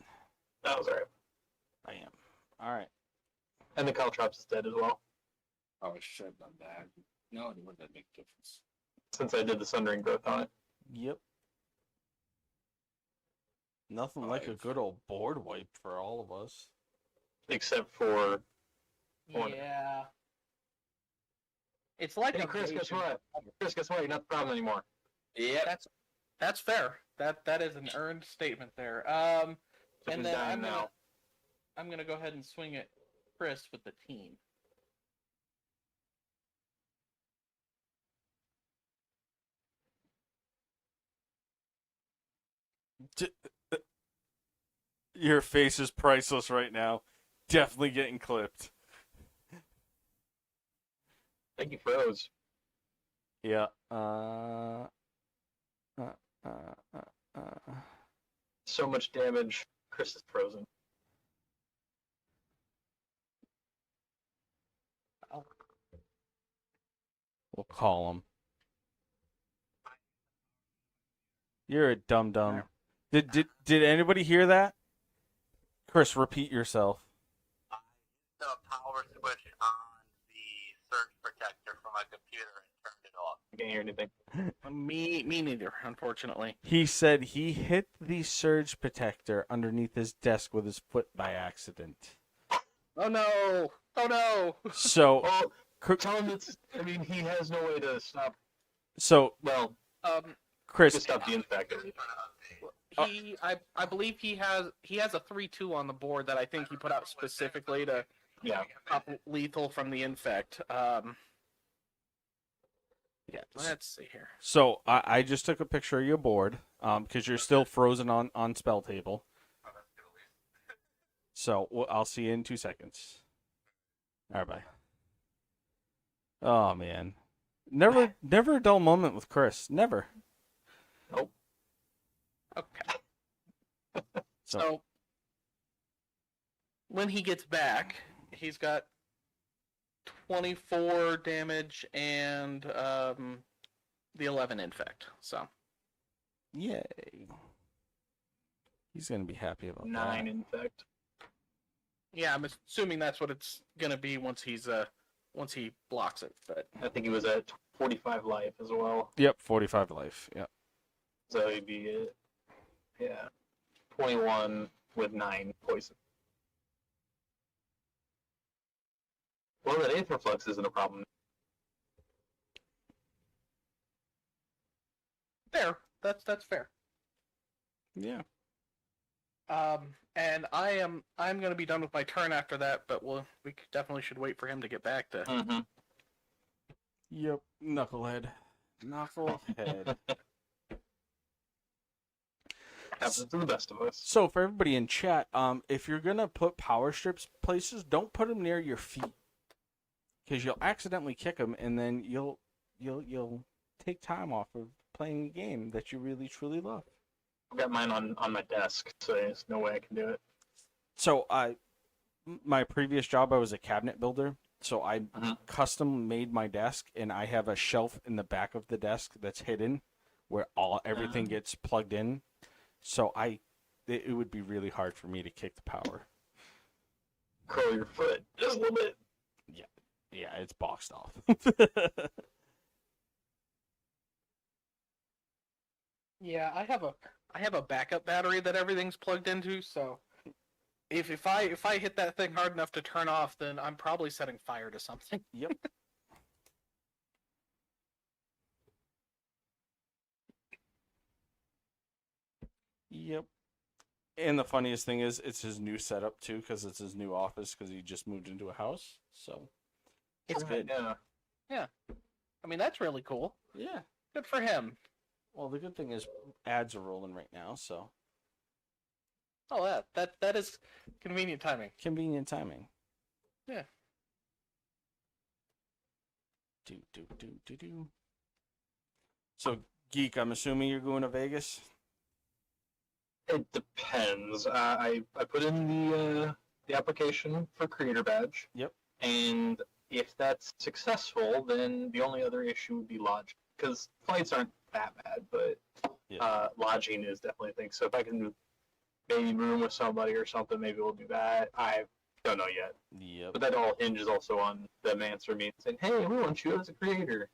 That was alright. I am. All right. And the caltrops is dead as well. Oh, I should have done that. No, it wouldn't make a difference. Since I did the Sundering Growth on it. Yep. Nothing like a 5. good old board wipe for all of us. Except for One. Yeah. It's like hey a Chris, guess Gation. what? Chris, guess what? You're not the problem anymore. Yeah. That's fair. That is an earned statement there. Chris And is then dying now. I'm gonna go ahead and swing at Chris with the team. Your face is priceless right now. Definitely getting clipped. Thank you, froze. Yeah. So much damage. Chris is frozen. We'll call him. You're a dum dum. Did anybody hear that? Chris, repeat yourself. The power switch on the surge protector for my computer and turned it off. I can't hear anything. Me neither, unfortunately. He said he hit the surge protector underneath his desk with his foot by accident. Oh no! Oh no! So, Well, Cr- tell him it's. I mean, he has no way to stop. so Well, Um, Chris, to stop the infect. I believe he has a 3-2 on the board that I think he put out specifically to Yeah. stop lethal from the infect. Yeah, let's see here. so I just took a picture of your board, because you're still frozen on spell table. So I'll see you in 2 seconds. All right, bye. Oh man, never a dull moment with Chris. Never. Okay. So So when he gets back, he's got 24 damage and the 11 infect. So yay. He's gonna be happy about 9 that. infect. Yeah, I'm assuming that's what it's gonna be once he blocks it. But I think he was at 45 life as well. Yep, 45 life. Yep. So he'd be, 21 with 9 poison. Well, that Aether Flux isn't a problem. fair. That's fair. Yeah. And I'm gonna be done with my turn after that, but we definitely should wait for him to get back to. Mm-hmm. Yep. Knucklehead. Knucklehead. Happens to the best of us. So for everybody in chat, if you're gonna put power strips places, don't put them near your feet, because you'll accidentally kick them, and then you'll take time off of playing a game that you really truly love. I've got mine on my desk, so there's no way I can do it. So my previous job, I was a cabinet builder. So I custom made my desk, and I have a shelf in the back of the desk that's hidden, where everything gets plugged in. So it would be really hard for me to kick the power. Curl your foot just a little bit. Yeah, it's boxed off. Yeah, I have a backup battery that everything's plugged into, so if I hit that thing hard enough to turn off, then I'm probably setting fire to something. Yep. Yep. And the funniest thing is, it's his new setup too, because it's his new office, because he just moved into a house. So it's good. Yeah. I mean, that's really cool. Yeah. Good for him. Well, the good thing is ads are rolling right now, so Oh, that is convenient timing. convenient timing. Yeah. Do. So, Geek, I'm assuming you're going to Vegas? It depends. I put in the application for Creator Badge. Yep. And if that's successful, then the only other issue would be lodging. Because flights aren't that bad, but lodging is definitely a thing. So if I can maybe room with somebody or something, maybe we'll do that. I don't know yet. Yep. But that all hinges also on them answering me and saying, hey, we want you as a creator.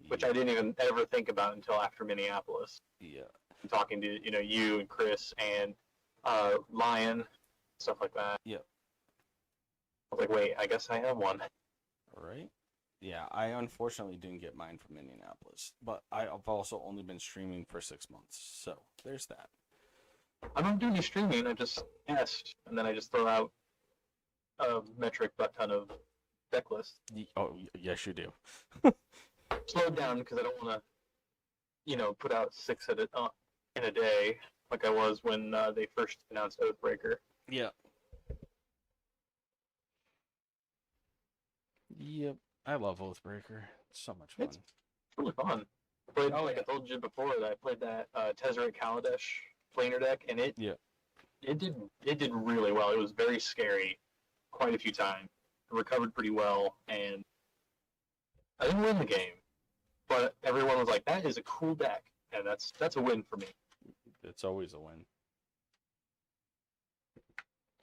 Which I didn't even ever think about until after Minneapolis. Yeah. I'm talking to you and Chris and Lion, stuff like that. Yep. I was like, wait, I guess I am one. All right. Yeah, I unfortunately didn't get mine from Indianapolis, but I've also only been streaming for 6 months, so there's that. I don't do any streaming. I just asked, and then I just throw out a metric butt ton of deck lists. Oh, yes, you do. Slowed down because I don't want to, put out 6 in a day like I was when they first announced Oathbreaker. Yeah. Yep. I love Oathbreaker. It's so much fun. It's really fun. I played, Oh, like yeah. I told you before, that I played that Tezzeret Kaladesh planar deck, and it did really well. It was very scary quite a few times. I recovered pretty well, and I didn't win the game, but everyone was like, that is a cool deck, and that's a win for me. It's always a win.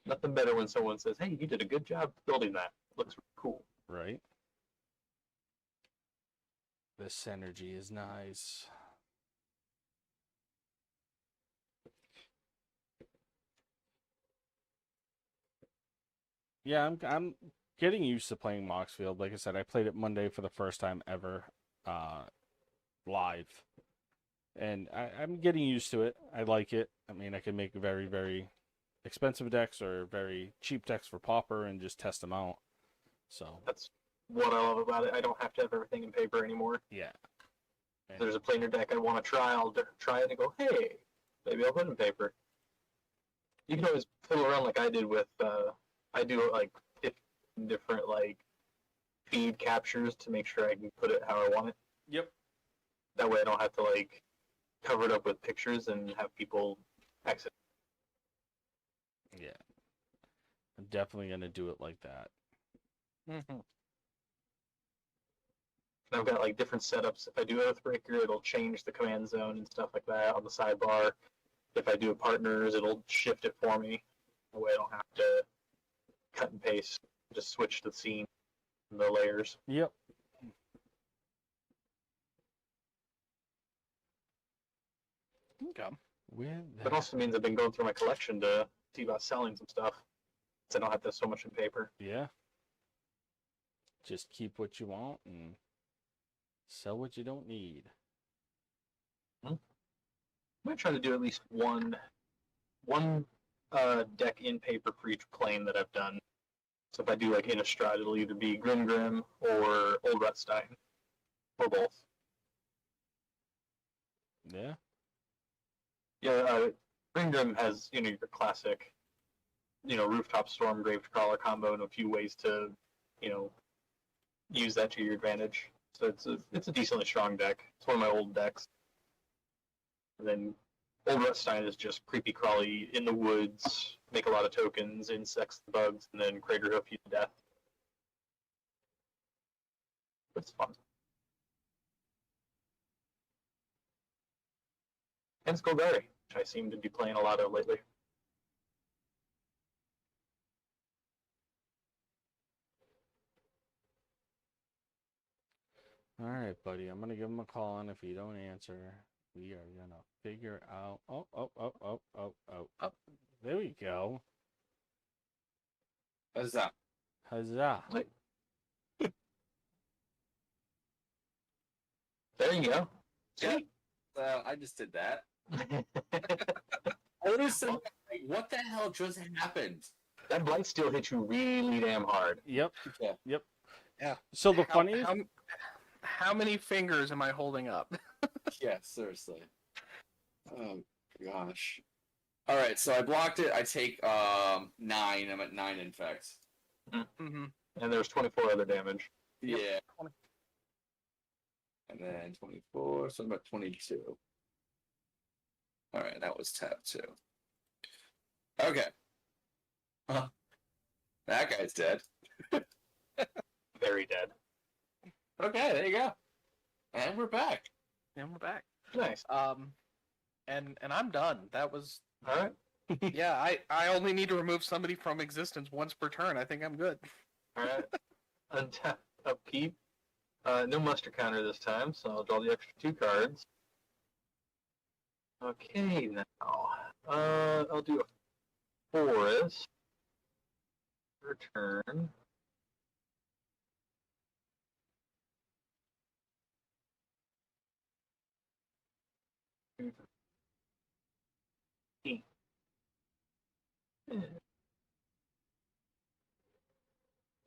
Nothing better when someone says, hey, you did a good job building that. Looks cool. Right? This energy is nice. Yeah, I'm getting used to playing Moxfield. Like I said, I played it Monday for the first time ever, live, and I'm getting used to it. I like it. I mean, I can make very, very expensive decks or very cheap decks for Pauper and just test them out. So That's what I love about it. I don't have to have everything in paper anymore. yeah, If there's a planar deck I want to try, I'll try it and go, hey, maybe I'll put it in paper. You can always fiddle around like I did with, I do like 50 different like feed captures to make sure I can put it how I want it. Yep. That way I don't have to like cover it up with pictures and have people exit. yeah. I'm definitely gonna do it like that. Mm-hmm. And I've got like different setups. If I do Oathbreaker, it'll change the command zone and stuff like that on the sidebar. if I do a partners, it'll shift it for me. That way I don't have to cut and paste. Just switch the scene, the layers. Yep. Okay. With That also means I've been going through my collection to see about selling some stuff. So I don't have to so much in paper. yeah. Just keep what you want and sell what you don't need. I might try to do at least one deck in paper for each plane that I've done. So if I do like Innistrad, it'll either be Grim or Old Rutstein, or both. Yeah. Yeah, Grim has your classic, Rooftop Storm, Gravecrawler combo, and a few ways to, use that to your advantage. So it's a decently strong deck. It's one of my old decks. And then Old Rutstein is just creepy crawly in the woods, make a lot of tokens, insects, bugs, and then Crater Hoof you to death. It's fun. And Skullgari, which I seem to be playing a lot of lately. All right, buddy. I'm gonna give him a call, and if you don't answer, we are gonna figure out. Oh. There we go. What's that? Huzzah! There you go. Yeah. I just did that. I was like, what the hell just happened? That Blightsteel hit you really damn hard. Yep. Yeah. Yep. Yeah. So the funniest. How many fingers am I holding up? Yeah, seriously. Oh gosh. All right, so I blocked it. I take 9. I'm at 9 infects. Mm-hmm. And there's 24 other damage. Yeah. And then 24, so I'm at 22. All right, that was tab 2. Okay. Huh. That guy's dead. Very dead. Okay, there you go. And we're back. And we're back. Nice. And I'm done. That was All right. yeah. I only need to remove somebody from existence once per turn. I think I'm good. All right. Untap, upkeep. No muster counter this time, so I'll draw the extra 2 cards. Okay, now. I'll do a forest. Return.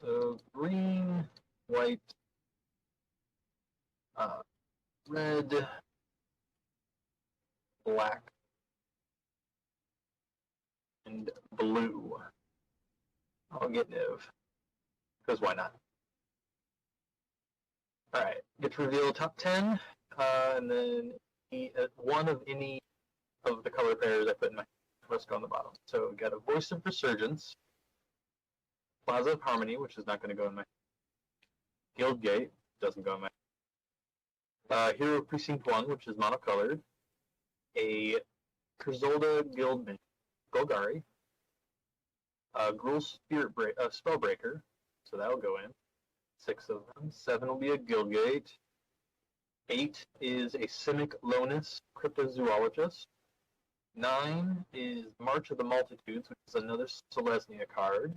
So green, white, red, black, and blue. I'll get Niv. Because why not? Alright, get to reveal top 10, and then one of any of the color pairs I put in my must go on the bottom. So got a Voice of Resurgence, Plaza of Harmony, which is not going to go in my Guildgate, doesn't go in my Hero Precinct 1, which is monocolored, a Curzolda Guildman, Golgari, Gruul Spellbreaker, so that'll go in. 6 of them. 7 will be a Guildgate. 8 is a Simic Lonus Cryptozoologist. 9 is March of the Multitudes, which is another Selesnya card.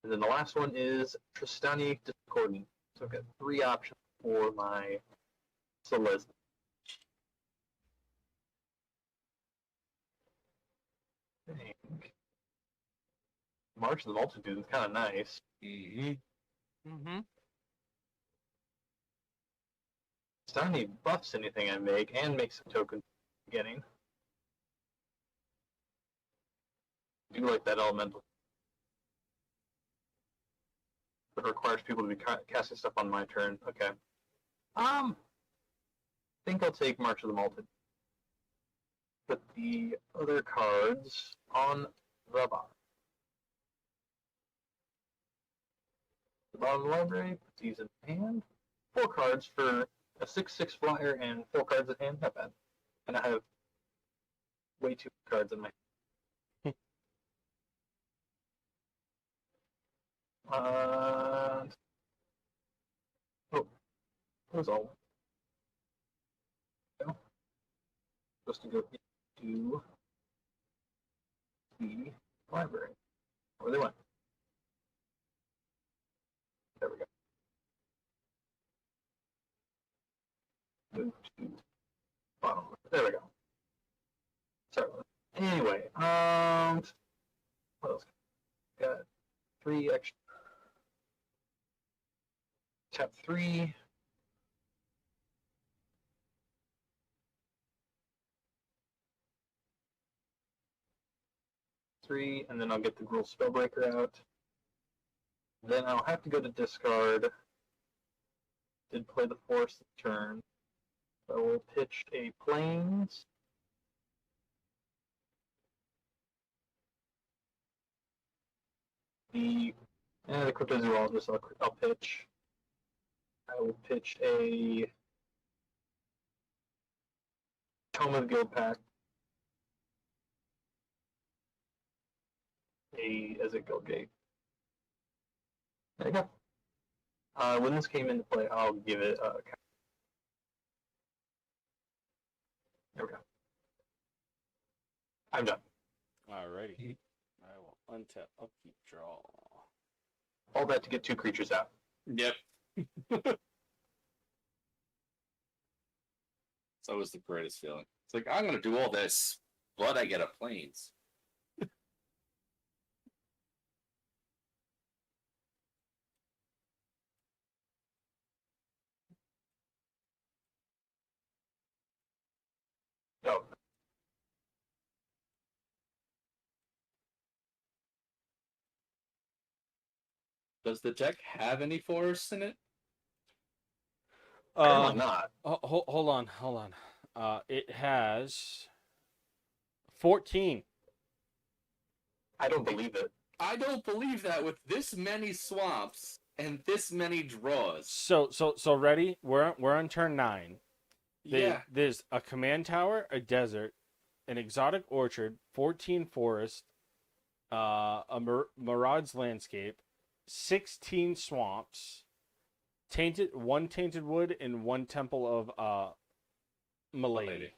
And then the last one is Tristani Discordant. So I've got 3 options for my Selesnya. I think March of the Multitude is kind of nice. Mm-hmm. Mm-hmm. Stani buffs anything I make and makes some tokens at the beginning. I do like that elemental. But it requires people to be casting stuff on my turn. Okay. I think I'll take March of the Multitude. Put the other cards on the bottom. The bottom of the library, put these in hand. 4 cards for a 6/6 flyer and 4 cards at hand. Not bad. And I have way too many cards in my. Oh, that was all. No. Supposed to go into the library. Where they went? There we go. Move to bottom. There we go. Sorry. Anyway, what else? Got 3 extra. Tap 3. And then I'll get the Gruul Spellbreaker out. Then I'll have to go to discard. Did play the Force turn. So I will pitch a Plains. The Cryptozoologist I'll pitch. I will pitch a Tome of Guildpact. As a Guildgate. There you go. When this came into play, I'll give it a. There we go. I'm done. Alrighty. I will untap, upkeep, draw. All that to get 2 creatures out. Yep. It's always the greatest feeling. It's like, I'm going to do all this, but I get a Plains. Oh, Does the deck have any forests in it? apparently not. Hold on. It has 14. I don't believe it. I don't believe that with this many swamps and this many draws. So ready? We're on turn 9. Yeah. There's a command tower, a desert, an exotic orchard, 14 forest, a Maraud's landscape, 16 swamps, one tainted wood, and 1 temple of Milady.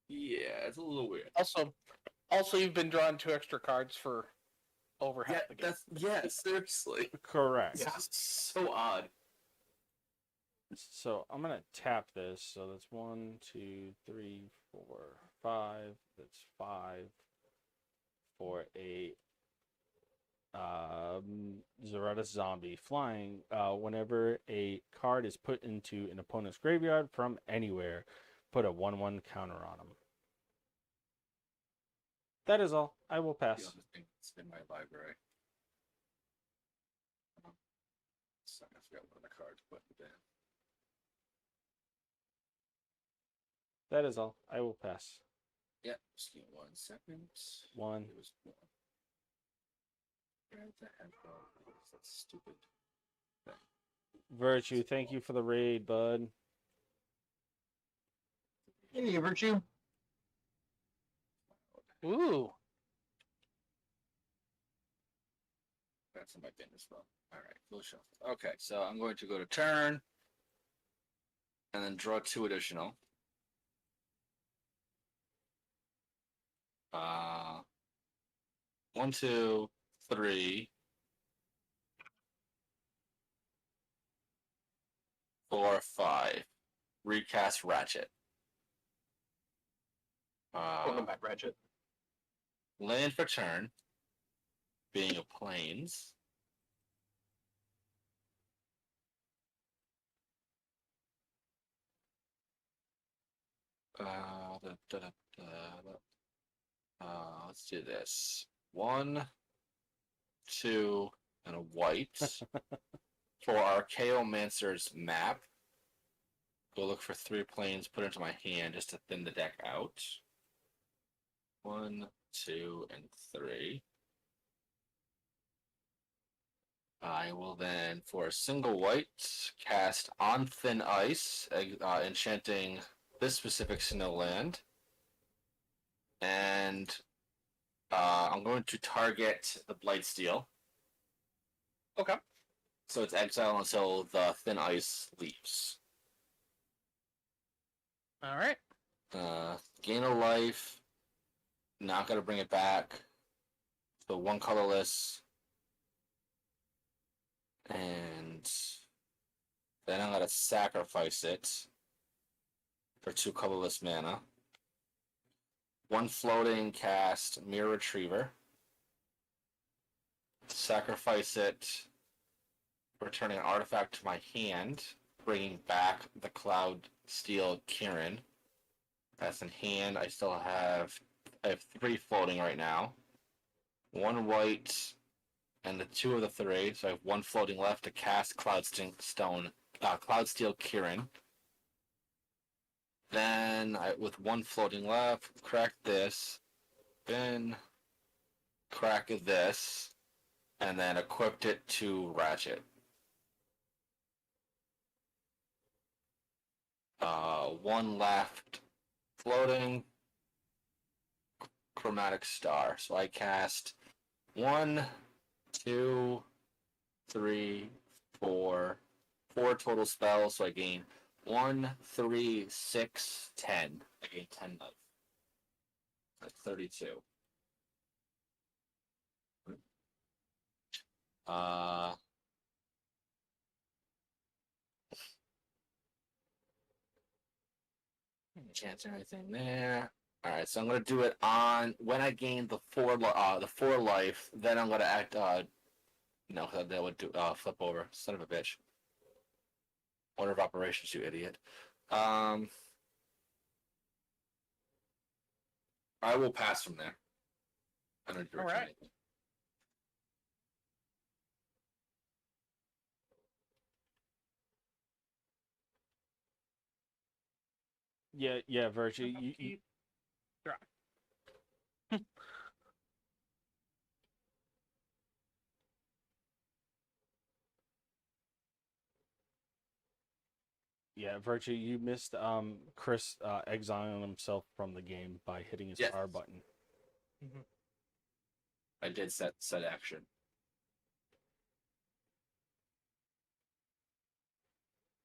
Yeah, it's a little weird. Also, you've been drawing 2 extra cards for over half the game. Seriously. Correct. Yeah. It's so odd. So I'm gonna tap this. So that's 1, 2, 3, 4, 5. That's 5 for a Zeratus zombie flying. Whenever a card is put into an opponent's graveyard from anywhere, put a 1/1 counter on them. That is all. I will pass. It's in my library. Sorry, I forgot one of the cards, but That is all. I will pass. yeah, just give me 1 second. 1. It was 1. Where the heck was that stupid thing? Virtue, thank you for the raid, bud. Hey, Virtue. Ooh. That's in my bin as well. Alright, full shuffle. Okay, so I'm going to go to turn and then draw 2 additional. 1, 2, 3, 4, 5. Recast Ratchet. Welcome back, Ratchet. Land for turn, being a Plains. Let's do this. 1, 2, and a white for Archaeomancer's map. Go look for 3 planes, put it into my hand just to thin the deck out. 1, 2, and 3. I will then, for a single white, cast On Thin Ice, enchanting this specific snow land, and I'm going to target the Blightsteel. Okay. So it's exile until the thin ice leaves. All right. Gain a life. Not gonna bring it back. So one colorless. And then I'm gonna sacrifice it for 2 colorless mana. 1 floating, cast Mirror Retriever. Sacrifice it, returning an artifact to my hand, bringing back the Cloud Steel Kirin. That's in hand. I have 3 floating right now. 1 white and the 2 of the 3, so I have 1 floating left to cast Cloud Steel Kirin. Then, with 1 floating left, crack this, then crack this, and then equipped it to Ratchet. 1 left floating, Chromatic Star. So I cast 1, 2, 3, 4 total spells, so I gain 1, 3, 6, 10. I gain 10 life. That's 32. Can't do anything there. All right, so I'm gonna do it on when I gain the 4 life. Then I'm gonna act. No, that would do flip over. Son of a bitch. Order of operations, you idiot. I will pass from there. I don't do All right. anything. Yeah, Virtue. You, Keep dry. yeah, Virtue. You missed Chris exiling himself from the game by hitting his Yes. R button. I did set action.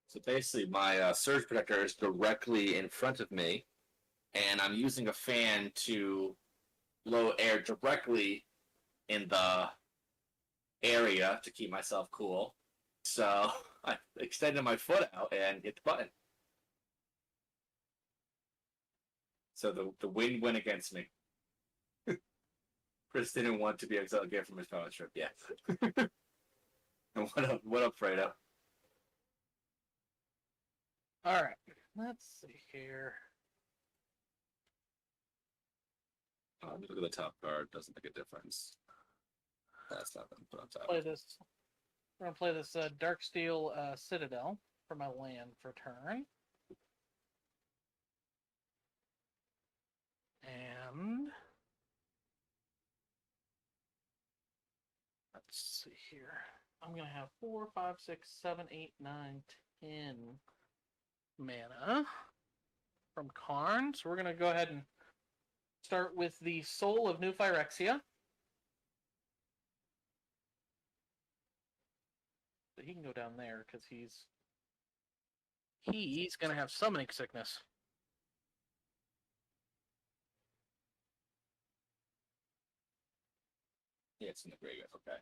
So basically, my surge protector is directly in front of me, and I'm using a fan to blow air directly in the area to keep myself cool. So I extended my foot out and hit the button. So the wind went against me. Chris didn't want to be exiled again from his power trip. Yeah. And what up, Fredo? All right. Let's see here. Look at the top card. Doesn't make a difference. That's not been put on top. Play this. We're gonna play this Darksteel Citadel for my land for turn. And let's see here. I'm gonna have 4, 5, 6, 7, 8, 9, 10 mana from Karn. So we're gonna go ahead and start with the Soul of New Phyrexia. So he can go down there because he's gonna have summoning sickness. Yeah, it's in the graveyard. Okay.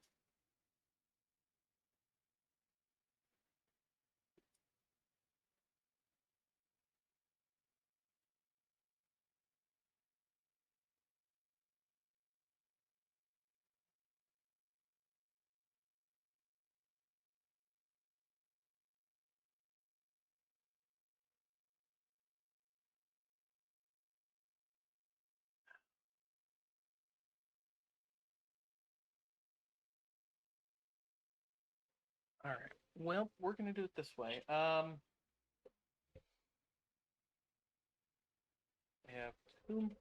All right. Well, we're gonna do it this way. I have two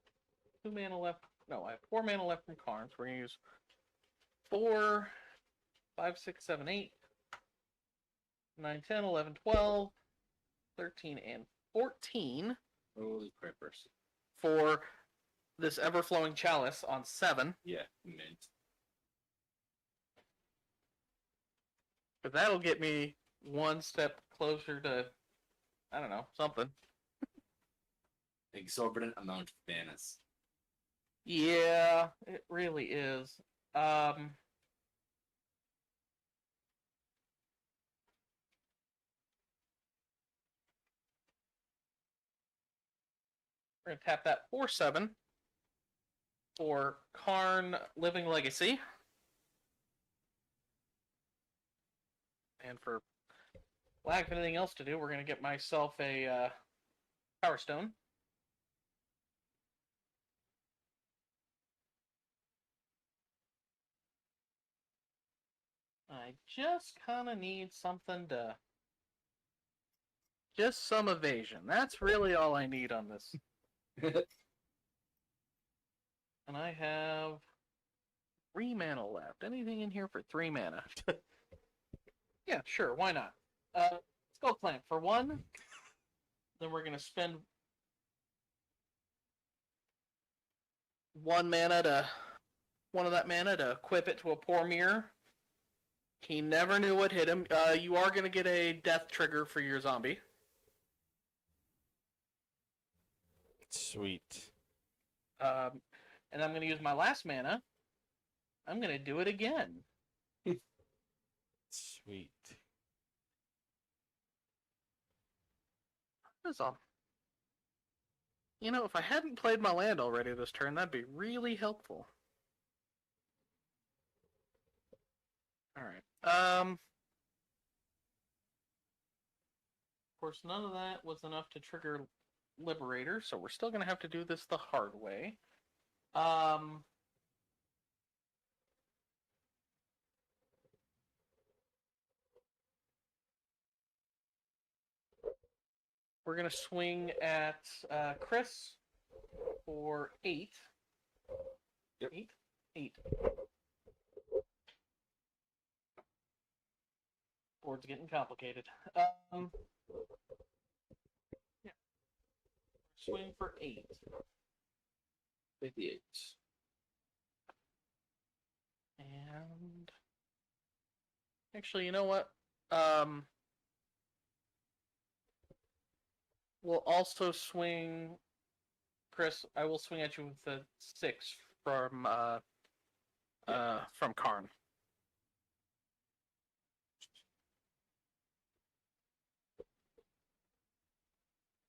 mana left. No, I have 4 mana left from Karn. So we're gonna use 4, 5, 6, 7, 8, 9, 10, 11, 12, 13, and 14 Holy crippers. for this ever-flowing chalice on 7. Yeah, mint. But that'll get me one step closer to, I don't know, something. Exorbitant amount of banners. Yeah, it really is. We're gonna tap that for 7 for Karn Living Legacy. And for lack of anything else to do, we're gonna get myself a Power Stone. I just kind of need something to... Just some evasion. That's really all I need on this. And I have 3 mana left. Anything in here for 3 mana? Yeah, sure. Why not? Skull Clamp for 1. Then we're going to spend 1 of that mana to equip it to a Poor Mirror. He never knew what hit him. You are going to get a death trigger for your zombie. Sweet. And I'm going to use my last mana. I'm going to do it again. Sweet. That's all. You know, if I hadn't played my land already this turn, that'd be really helpful. Alright. Of course, none of that was enough to trigger Liberator, so we're still going to have to do this the hard way. We're going to swing at Chris for 8. Yep. 8. Board's getting complicated. Yeah. Swing for 8. 58. And actually, you know what? We'll also swing, Chris. I will swing at you with the 6 from Karn.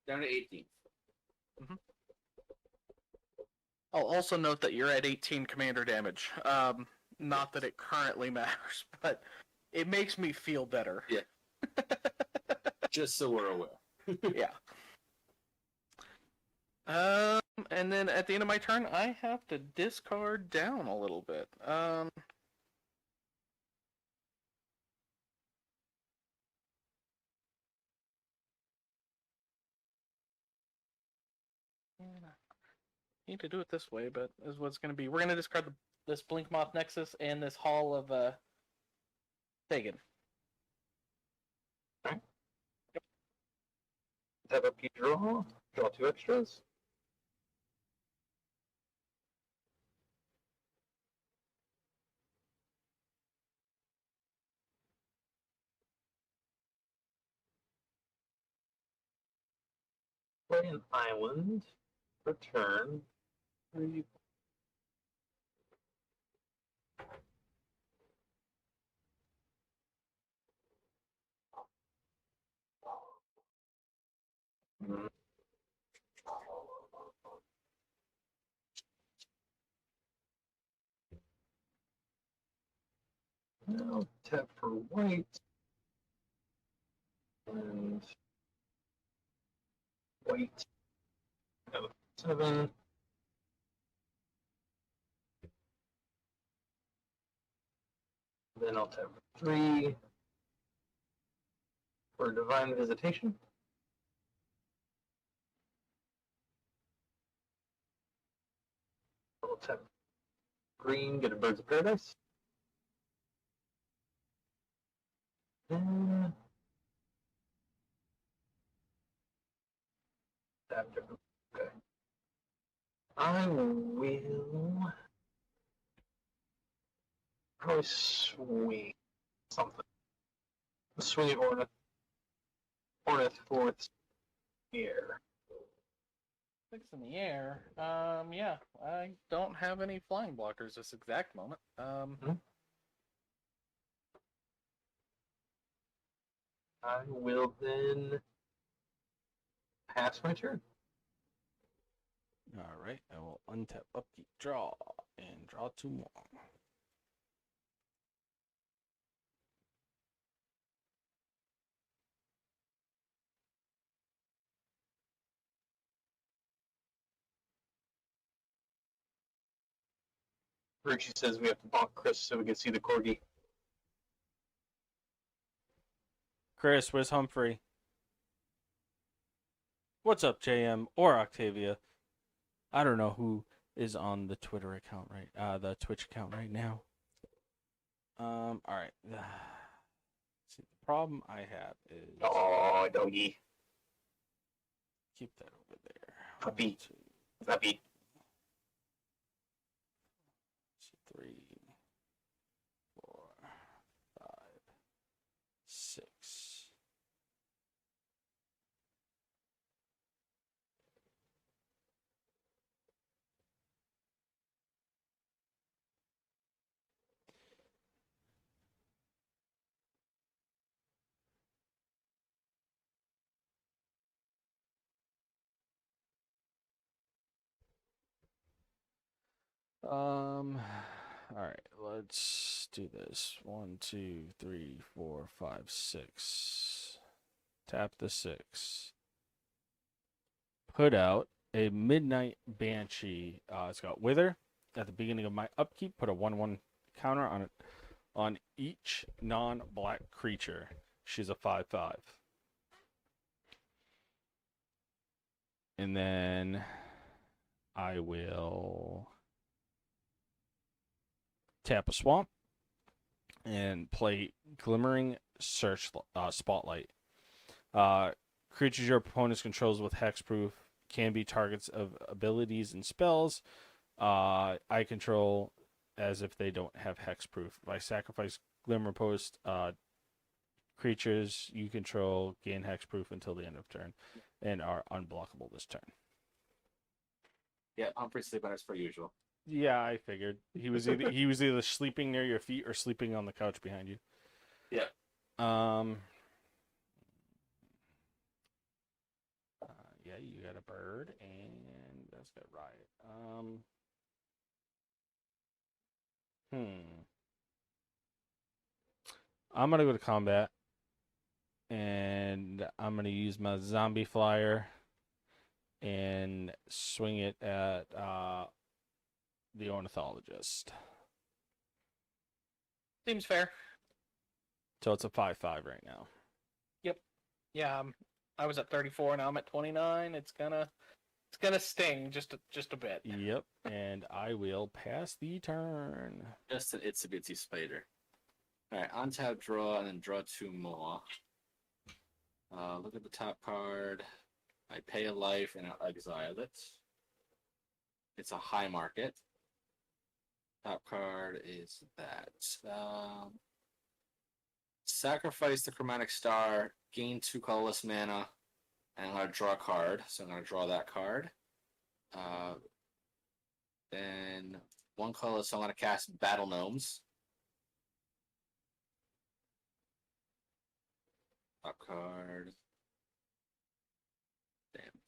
Down to 18. I'll also note that you're at 18 commander damage. Not that it currently matters, but it makes me feel better. Yeah. Just so we're aware. Yeah. And then at the end of my turn, I have to discard down a little bit. Need to do it this way, but is what it's going to be. We're going to discard this Blinkmoth Nexus and this Hall of Thagan. Tap up, you draw 2 extras. Play an island. Return. 3. Now tap for white. And white. Oh, 7. Then I'll tap for 3 for Divine Visitation. I'll tap green, get a Birds of Paradise. Then Okay. I will probably swing something. Swing at Ornith. Ornith for its air. 6 in the air. Yeah, I don't have any flying blockers this exact moment. I will then pass my turn. All right, I will untap, upkeep, draw, and draw 2 more. Richie says we have to bonk Chris so we can see the corgi. Chris, where's Humphrey? What's up, JM or Octavia? I don't know who is on the Twitter account the Twitch account right now. All right. See, the problem I have is Oh, doggy. keep that over there. Puppy. 1, 2, Puppy. 3, 4, 5, 6. All right, let's do this. 1, 2, 3, 4, 5, 6. Tap the 6. Put out a Midnight Banshee. It's got Wither. At the beginning of my upkeep, put a 1/1 counter on it on each non-black creature. She's a 5/5. And then I will tap a swamp and play Glimmering Search Spotlight. Creatures your opponent controls with hexproof can be targets of abilities and spells I control as if they don't have hexproof. If I sacrifice Glimmer Post, creatures you control gain hexproof until the end of turn and are unblockable this turn. Yeah, Humphrey sleeping as per usual. Yeah, I figured he was either sleeping near your feet or sleeping on the couch behind you. Yeah. Yeah, you got a bird, and that's got Riot. I'm gonna go to combat, and I'm gonna use my zombie flyer and swing it at the ornithologist. Seems fair. So it's a 5/5 right now. Yeah, I was at 34, now I'm at 29. It's gonna sting just a bit. Yep, and I will pass the turn. Just an itsy bitsy spider. Alright, untap, draw, and then draw 2 more. Look at the top card. I pay a life and I'll exile it. It's a high market. Top card is that. Sacrifice the Chromatic Star, gain 2 colorless mana, and I'm going to draw a card. So I'm going to draw that card. Then 1 colorless, so I'm going to cast Battle Gnomes. Top card. Damn.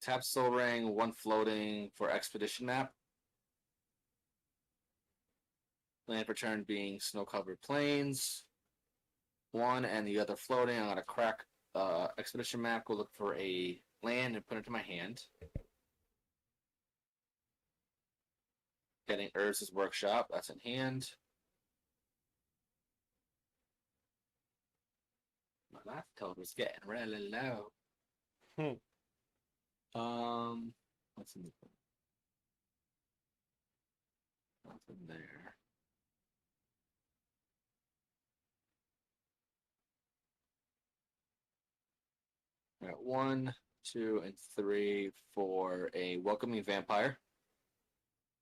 Tap Soul Ring, 1 floating for Expedition Map. Land per turn being Snow-Covered Plains. 1 and the other floating. I'm going to crack Expedition Map, go look for a land and put it to my hand. Getting Urza's Workshop, that's in hand. My life total's getting really low. What's in the nothing there. All right, 1, 2, and 3 for a welcoming vampire.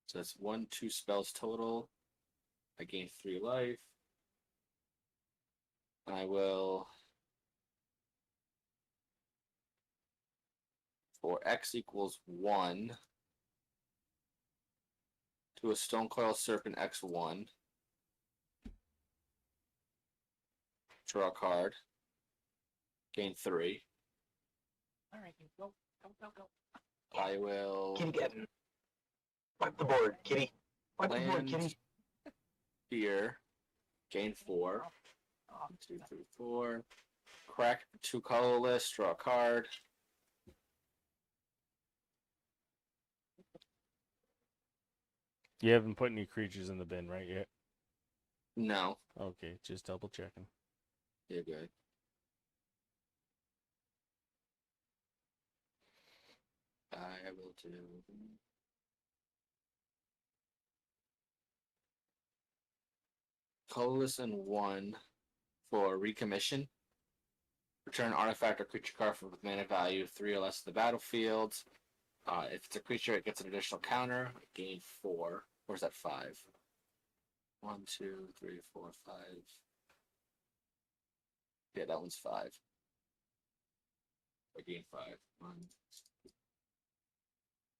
So that's 1, 2 spells total. I gain 3 life. I will, for X equals 1, to a Stonecoil Serpent X1. Draw a card. Gain 3. All right, go. I will Kitty Gavin. Wipe the board, kitty. Wipe the board, land kitty. here. Gain 4. 1, 2, 3, 4. Crack 2 colorless. Draw a card. You haven't put any creatures in the bin, right, yet? No. Okay, just double checking. You're good. I will do. Colorless and 1 for recommission. Return artifact or creature card with mana value 3 or less to the battlefield. If it's a creature, it gets an additional counter. Gain 4. Or is that 5? 1, 2, 3, 4, 5. Yeah, that one's 5. I gain 5.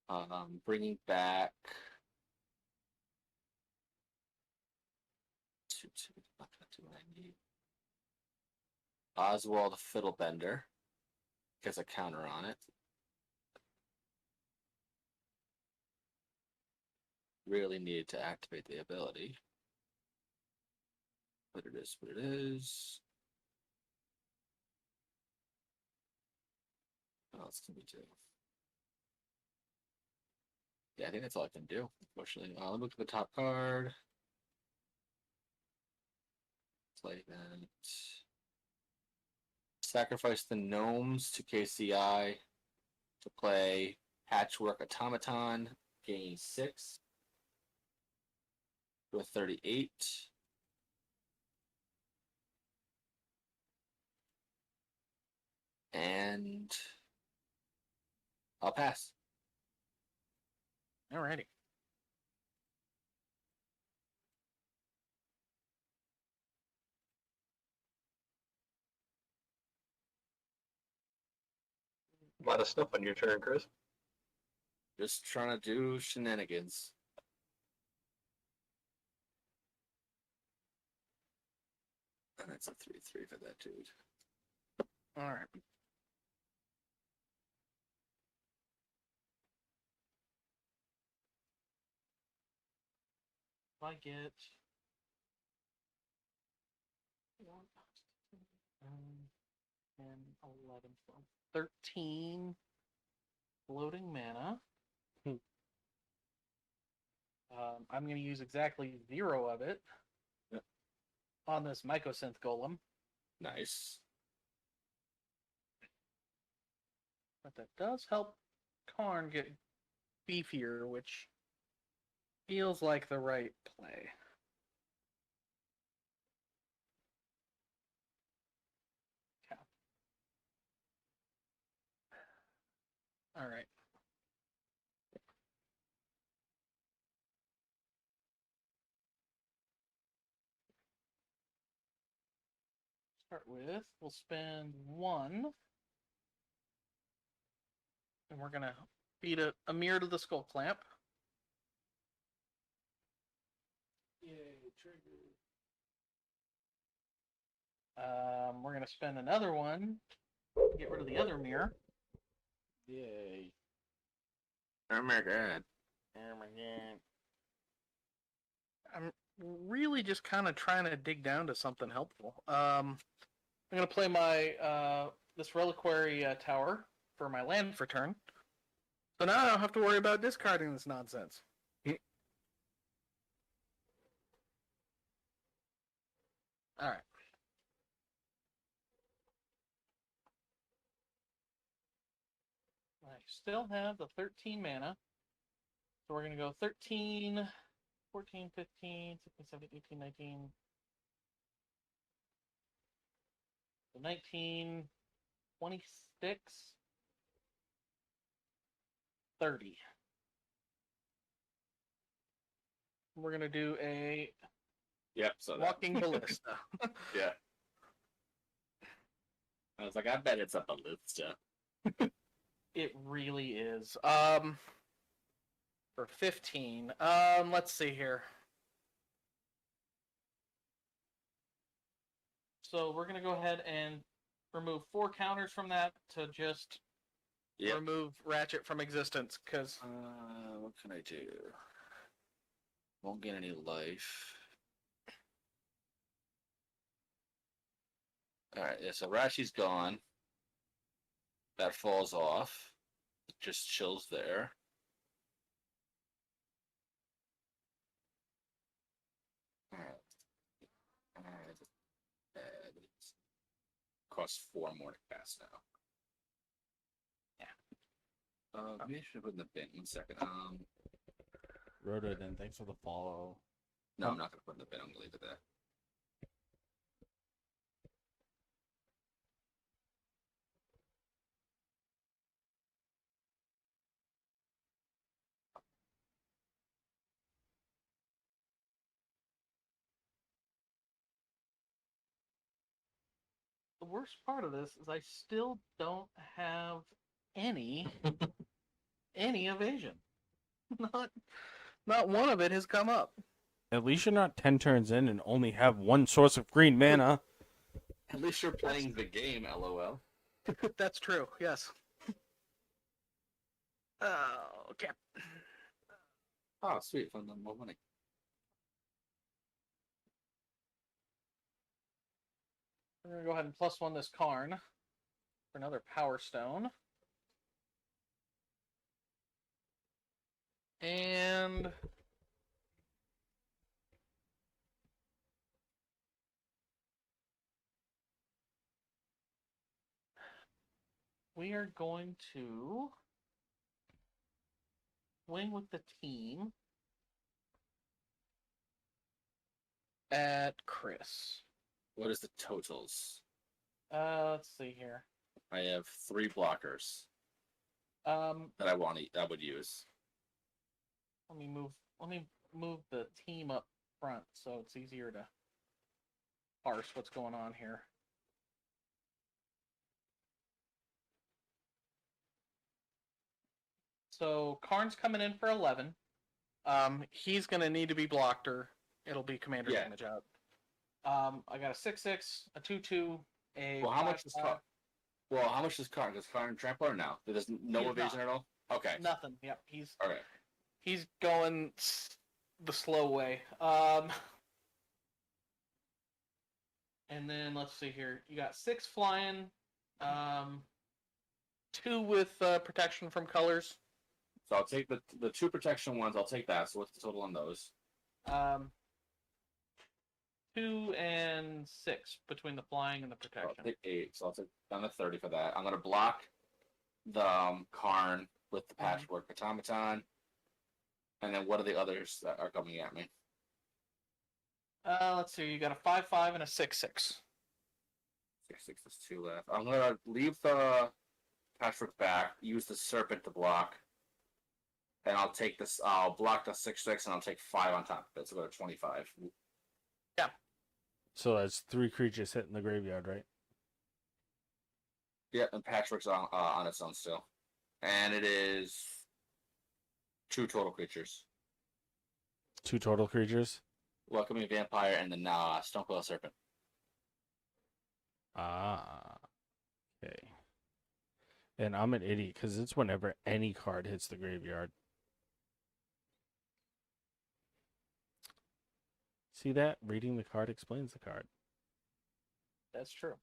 1. Bringing back. 2, 2. Not gonna do what I need. Oswald Fiddlebender gets a counter on it. Really needed to activate the ability. But it is what it is. What else can we do? Yeah, I think that's all I can do, unfortunately. Let me look at the top card. Play that. Sacrifice the gnomes to KCI to play Hatchwork Automaton. Gain 6. To a 38. And I'll pass. Alrighty. A lot of stuff on your turn, Chris. Just trying to do shenanigans. And that's a 3/3 for that dude. All right. If I get 1, 10, 11, 12, 13 floating mana. I'm going to use exactly 0 of it on this Mycosynth Golem. Nice. But that does help Karn get beefier, which feels like the right play. Okay. All right. Start with, we'll spend 1. And we're going to feed a mirror to the Skull Clamp. Yay, trigger. We're going to spend another 1 to get rid of the other mirror. Yay. Oh my god. Oh my god. I'm really just kind of trying to dig down to something helpful. I'm going to play my this Reliquary Tower for my land for turn. So now I don't have to worry about discarding this nonsense. All right. I still have the 13 mana. So we're going to go 13, 14, 15, 16, 17, 18, 19. So 19, 26, 30. We're gonna do a Yep. So that, walking ballista. yeah. I was like, I bet it's a ballista. It really is. For 15. Let's see here. So we're gonna go ahead and remove 4 counters from that to just Yep. remove Ratchet from existence, because What can I do? Won't get any life. Alright, yeah, so Rashi's gone. That falls off. It just chills there. Costs 4 more to cast now. Maybe I should put in the bin. 1 second. Rotoden, thanks for the follow. No, I'm not gonna put in the bin. I'm gonna leave it there. the worst part of this is I still don't have any evasion. Not one of it has come up. At least you're not 10 turns in and only have one source of green mana. At least you're playing the game, lol. That's true. Yes. Okay. Oh, sweet. Found more money. We're gonna go ahead and +1 this Karn for another Power Stone. And we are going to wing with the team at Chris. What is the totals? Let's see here. I have 3 blockers Um, that I would use. let me move the team up front so it's easier to parse what's going on here. So Karn's coming in for 11. He's gonna need to be blocked or it'll be commander Yeah. damage out. I got a 6/6, a 2/2, a Well, how much is 5/5. Karn? Well, how much does Karn? Does Karn trample or no? There's no He is evasion not. at all? Okay. Nothing. Yep, Okay. he's going the slow way. And then let's see here. You got 6 flying, 2 with protection from colors. So I'll take the 2 protection ones. I'll take that. So what's the total on those? 2 and 6 between the flying and the I'll protection. take 8. So I'll take down to 30 for that. I'm gonna block the Karn with the Patchwork Automaton. And then what are the others that are coming at me? Let's see. You got a 5/5 and a 6/6. 6/6 is 2 left. I'm gonna leave the Patchwork back. Use the Serpent to block. And I'll take this. I'll block the 6/6, and I'll take 5 on top of it. So go to 25. So that's 3 creatures hitting the graveyard, right? Yeah, and Patchwork's on its own still, and it is 2 total creatures. 2 total creatures. Welcoming Vampire and then Stonecoil Serpent. Ah. Okay. And I'm an idiot because it's whenever any card hits the graveyard. See that? Reading the card explains the card. That's true.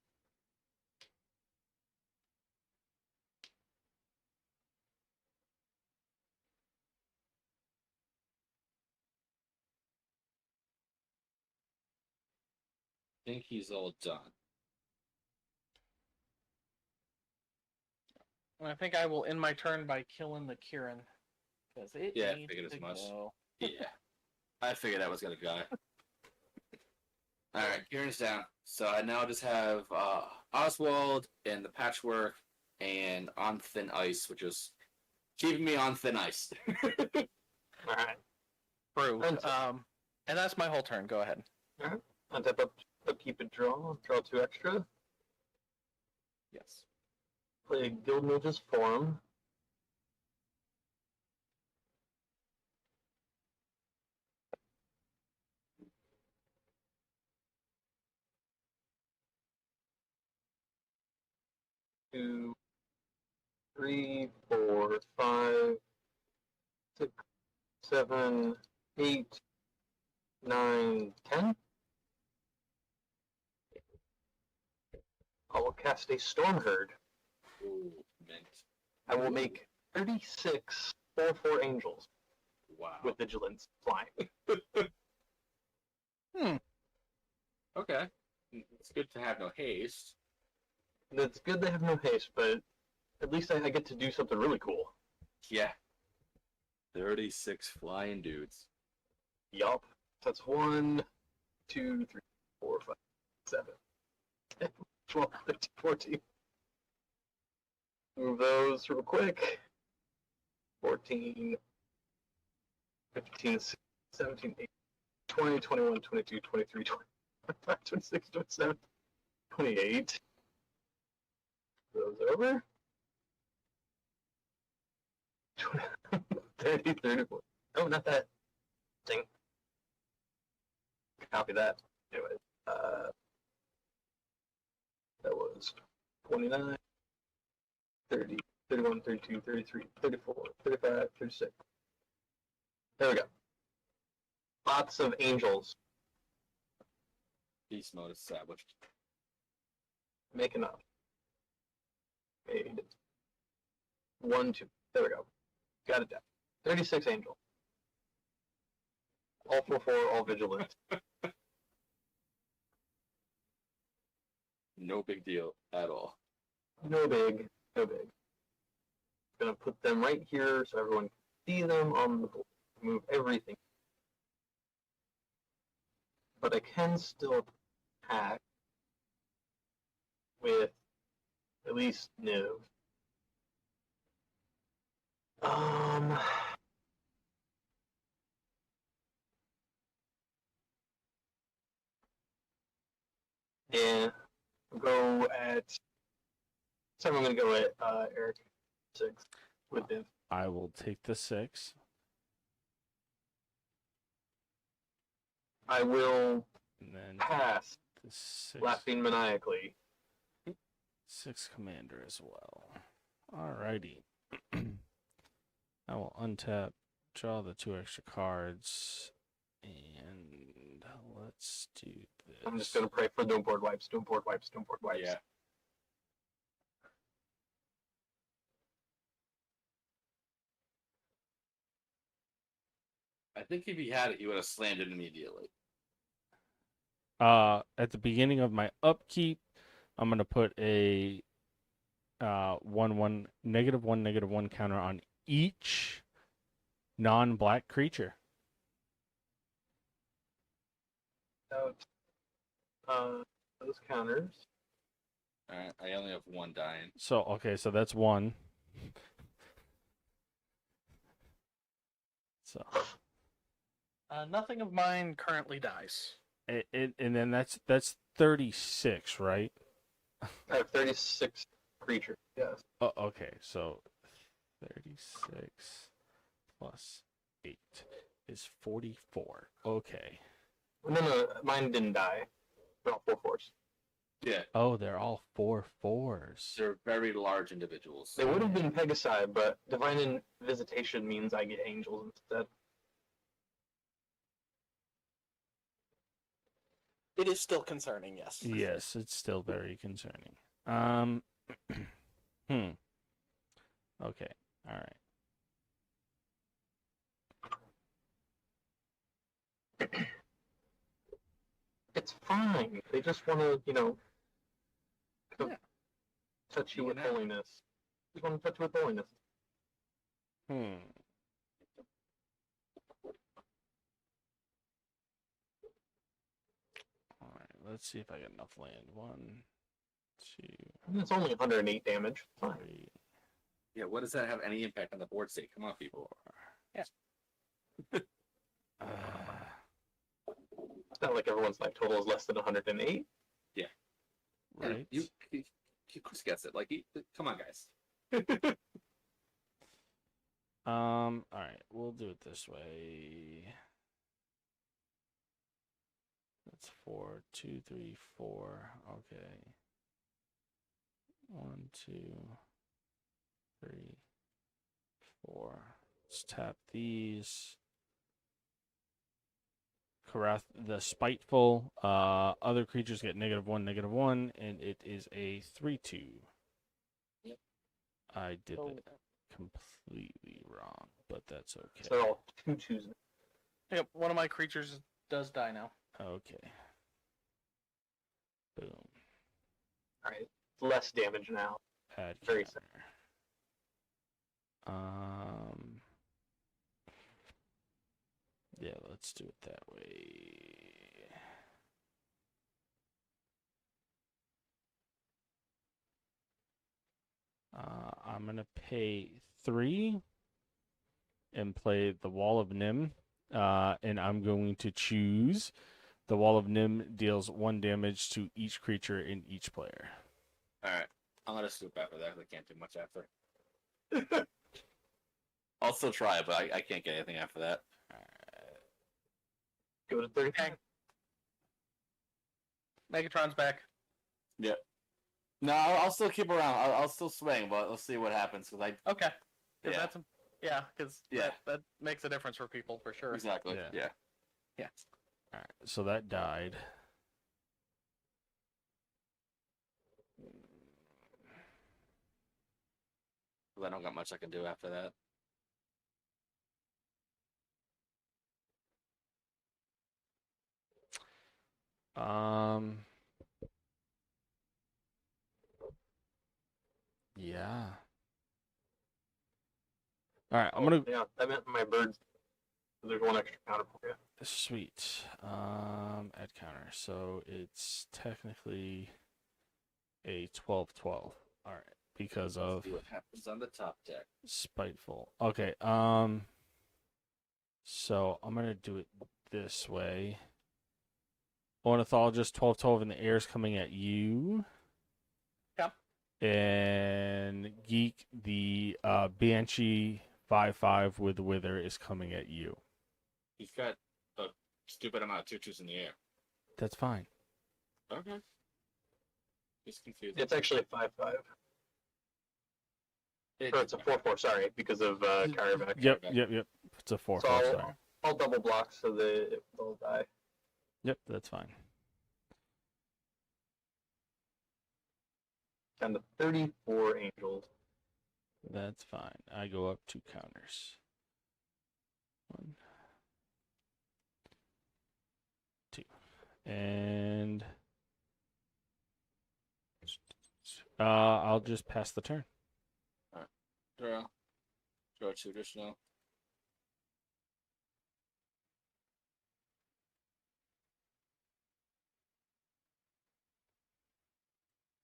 I think he's all done. And I think I will end my turn by killing the Kieran. Because it Yeah, I needs figured to as much. go. Yeah, I figured that was gonna go. All right, Kieran's down. So I now just have. Oswald and the Patchwork and On Thin Ice, which is keeping me on thin ice. All right. True. And- And that's my whole turn. Go ahead. Untap upkeep and draw 2 extra. Yes. Play Guild Mage's Forum. Two, 3, 4, 5, 6, 7, 8, 9, 10. I will cast a Storm Herd. Ooh, mint. I will make 36 4/4 angels Wow. with vigilance flying. Okay. It's good to have no haste. And it's good they have no haste, but at least I get to do something really cool. Yeah. 36 flying dudes. Yup. That's 1, 2, 3, 4, 5, 7, 10, 12, 13, 14. Move those real quick. 14, 15, 16, 17, 18, 20, 21, 22, 23, 25, 26, 27, 28. Those over. 30, 34. No, not that thing. Copy that. Anyway, that was 29, 30, 31, 32, 33, 34, 35, 36. There we go. Lots of angels. Beast mode established. Make enough. Made. 1, 2. There we go. Got it down. 36 angels. All 4/4, all vigilant. No big deal at all. No big. No big. Gonna put them right here so everyone can see them on the board. Move everything. But I can still attack with at least Niv. Yeah, I'll go at. So I'm gonna go at Eric 6 with Niv. I will take the 6. I will And then pass, the 6. laughing maniacally. 6 commander as well. Alrighty. I will untap, draw the 2 extra cards, and let's do this. I'm just gonna pray for no board wipes, no board wipes, no board wipes. Yeah. I think if he had it, he would have slammed it immediately. At the beginning of my upkeep, I'm gonna put a -1/-1 -1 counter on each non-black creature. Out. Those counters. Alright, I only have one dying. So okay, so that's 1. So Nothing of mine currently dies. and then that's 36, right? I have 36 creatures. Yes. Oh, okay, so 36 plus 8 is 44. Okay. No, mine didn't die. They're all 4/4s. Yeah, Oh, they're all 4/4s. they're very large individuals. They would have been Pegasi, but Divine Visitation means I get angels instead. It is still concerning, yes. Yes, it's still very concerning. Okay. All right. It's fine. They just want to, kind of Yeah. touch you You with know. holiness. Just want to touch you with holiness. All right. Let's see if I get enough land. 1, 2, It's only 108 damage. Fine. 3, Yeah, what does that have any impact on the board state? Come on, people. 4. Yeah. It's not like everyone's life total is less than 108. Right. You Chris gets it. Like, come on, guys. All right, we'll do it this way. That's 4, 2, 3, 4. Okay. 1, 2, 3, 4. Let's tap these. Karath the Spiteful. Other creatures get -1, and it is a 3/2. Yep. I did Oh. it completely wrong, but that's okay. So they're all 2/2s. Yep, one of my creatures does die now. Okay. Boom. All right. Less damage now. Add Very counter. Yeah, let's do it that way. I'm gonna pay 3 and play the Wall of Nim, and I'm going to choose the Wall of Nim deals 1 damage to each creature in each player. All right. I'm going to swoop after that 'cause I can't do much after. I'll still try, but I can't get anything after that. Go to 35. Megatron's back. No, I'll still keep around. I'll still swing, but let's see what happens. Because Okay. 'Cause Yeah. that's because Yeah. that makes a difference for people for sure. exactly. Yeah. Yeah. Yeah. All right, so that died. I don't got much I can do after that. Yeah. All right, I'm gonna Yeah, I meant my birds. There's 1 extra counter for you. sweet. Add counter. So it's technically a 12/12. All right, because of See what happens on the top deck. Spiteful. Okay. So I'm gonna do it this way. Ornithologist 12/12 in the air is coming at you. Yep. And Geek the Banshee 5/5 with Wither is coming at you. He's got a stupid amount of 2/2s in the air. That's fine. Okay. Just confused. It's actually a 5/5. It- Or it's a 4/4. Sorry, because of Kyrivac. Yep. back. Yep. It's a 4/4. So Sorry. I'll double block so that it will die. Yep, that's fine. Down to 34 angels. That's fine. I go up 2 counters. 1, 2, and I'll just pass the turn. Draw. Draw 2 additional.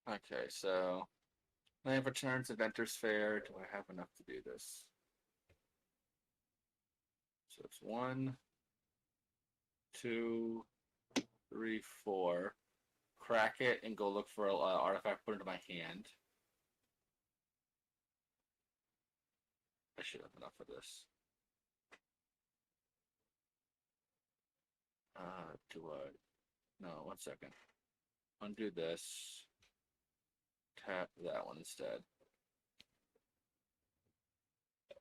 Okay, so land returns, Adventurers Fair. Do I have enough to do this? So it's 1, 2, 3, 4. Crack it and go look for an artifact, put it into my hand. I should have enough for this. Do I? No, 1 second. Undo this. Tap that one instead.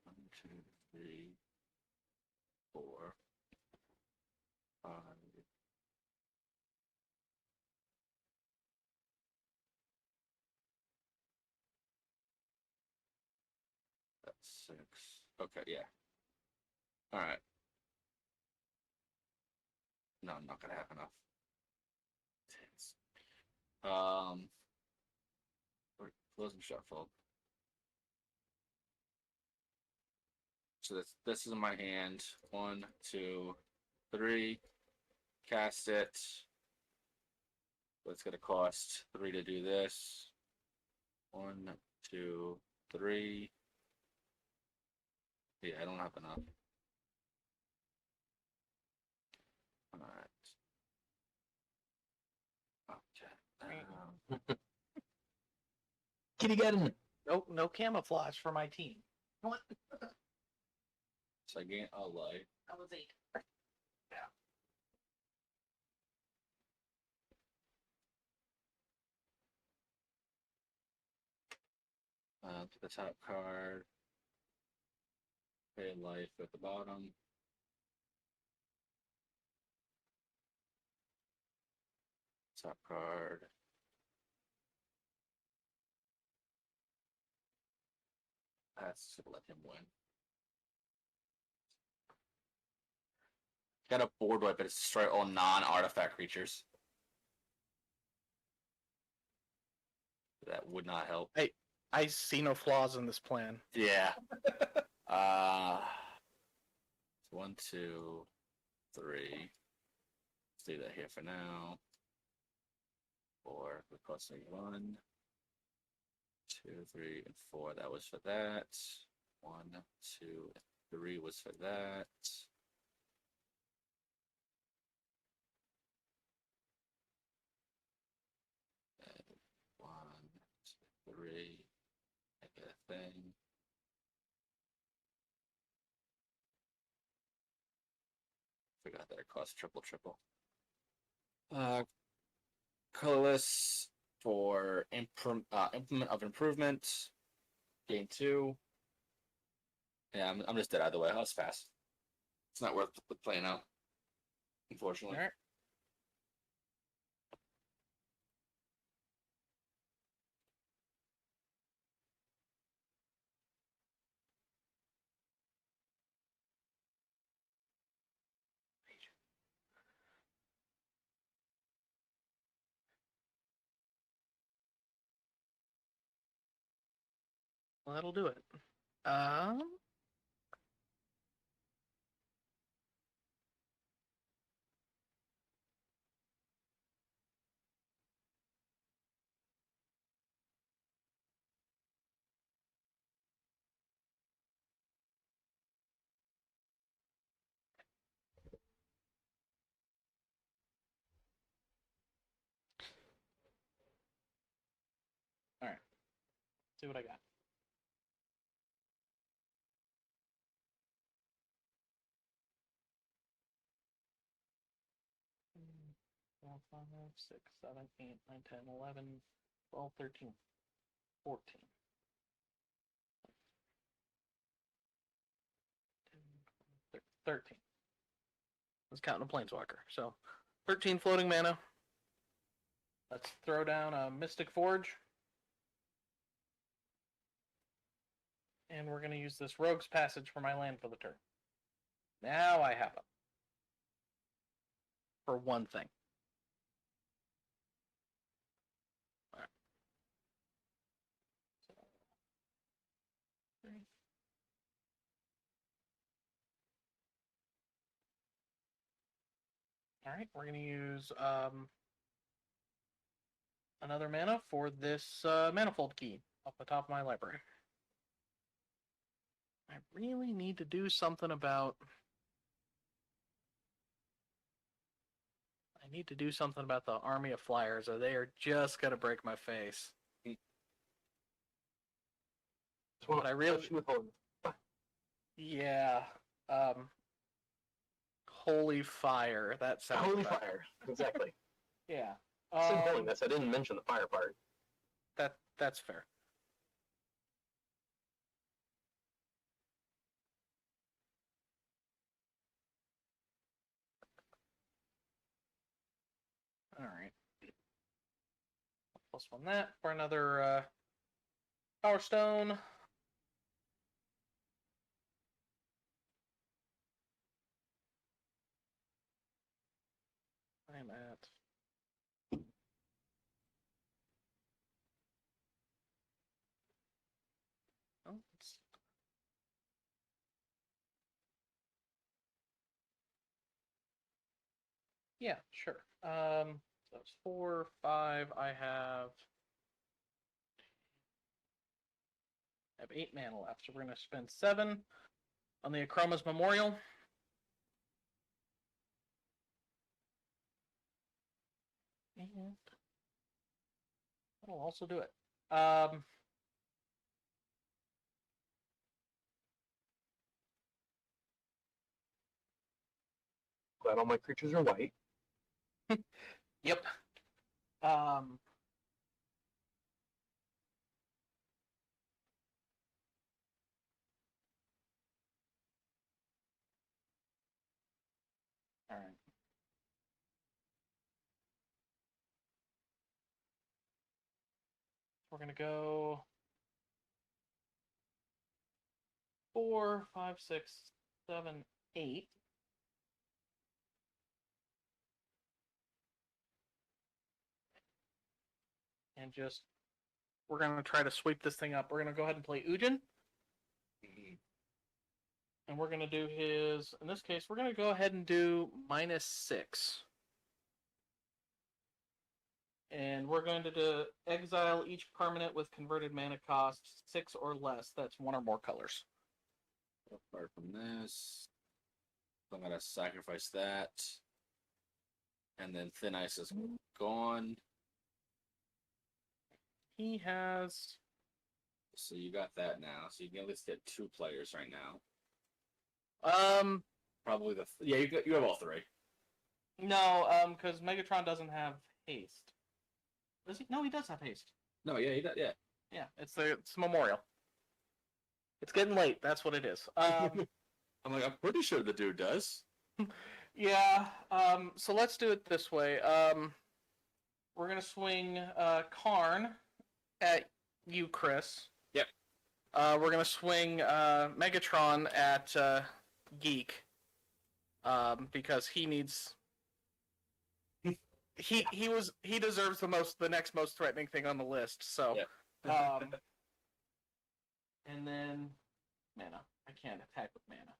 1, 2, 3, 4, 5. That's 6. Okay, yeah. All right. No, I'm not gonna have enough. Tits. Close and shuffle. So this is in my hand. 1, 2, 3. Cast it. But it's gonna cost 3 to do this. 1, 2, 3. Yeah, I don't have enough. Alright. Okay. Kitty got in. No camouflage for my team. What? So I gain a life. That was 8. To the top card. Pay life at the bottom. Top card. That's to let him win. Got a board wipe, but it's destroy all non-artifact creatures. That would not help. I see no flaws in this plan. Yeah. 1, 2, 3. Let's do that here for now. 4. It costs me 1, 2, 3, and 4. That was for that. 1, 2, 3 was for that. And 1, 2, 3. I get a thing. Forgot that it costs triple. Colorless for implement of improvement. Gain 2. Yeah, I'm just dead either way. I'll just pass. It's not worth playing out, unfortunately. All right. Well, that'll do it. All right. See what I got. Four, 5, 6, 7, 8, 9, 10, 11, 12, 13, 14. 13. Let's count a planeswalker. So 13 floating mana. Let's throw down a Mystic Forge. And we're going to use this Rogue's Passage for my land for the turn. Now I have them. For one thing. Alright. So, 3. Alright, we're going to use another mana for this Manifold Key off the top of my library. I really need to do something about... I need to do something about the Army of Flyers, or they are just going to break my face. But I really... Yeah. Holy Fire. That sounds Holy better. fire. Exactly. Yeah. I said holiness. I didn't mention the fire part. That's fair. All right. Plus 1 that for another Power Stone. I'm at... Oh, yeah, sure. That's 4, 5. I have 8 mana left, so we're gonna spend 7 on the Akroma's Memorial. And that'll also do it. Glad all my creatures are white. Yep. All right. We're gonna go 4, 5, 6, 7, 8. And just, we're gonna try to sweep this thing up. We're gonna go ahead and play Ujin. And we're gonna do his, in this case, we're gonna go ahead and do -6. And we're going to exile each permanent with converted mana cost 6 or less. That's 1 or more colors. Apart from this, I'm gonna sacrifice that, and then Thin Ice is gone. He has, So you got that now. So you can at least get 2 players right now. Probably yeah. You have all 3. no, because Megatron doesn't have haste. Does he? No, he does have haste. No, yeah, you got yeah. Yeah, it's Memorial. It's getting late. That's what it is. I'm like, I'm pretty sure the dude does. Yeah. So let's do it this way. We're gonna swing Karn at you, Chris. Yep. We're gonna swing Megatron at Geek. Because he needs. He deserves the next most threatening thing on the list. So. Yeah. And then mana. I can't attack with mana.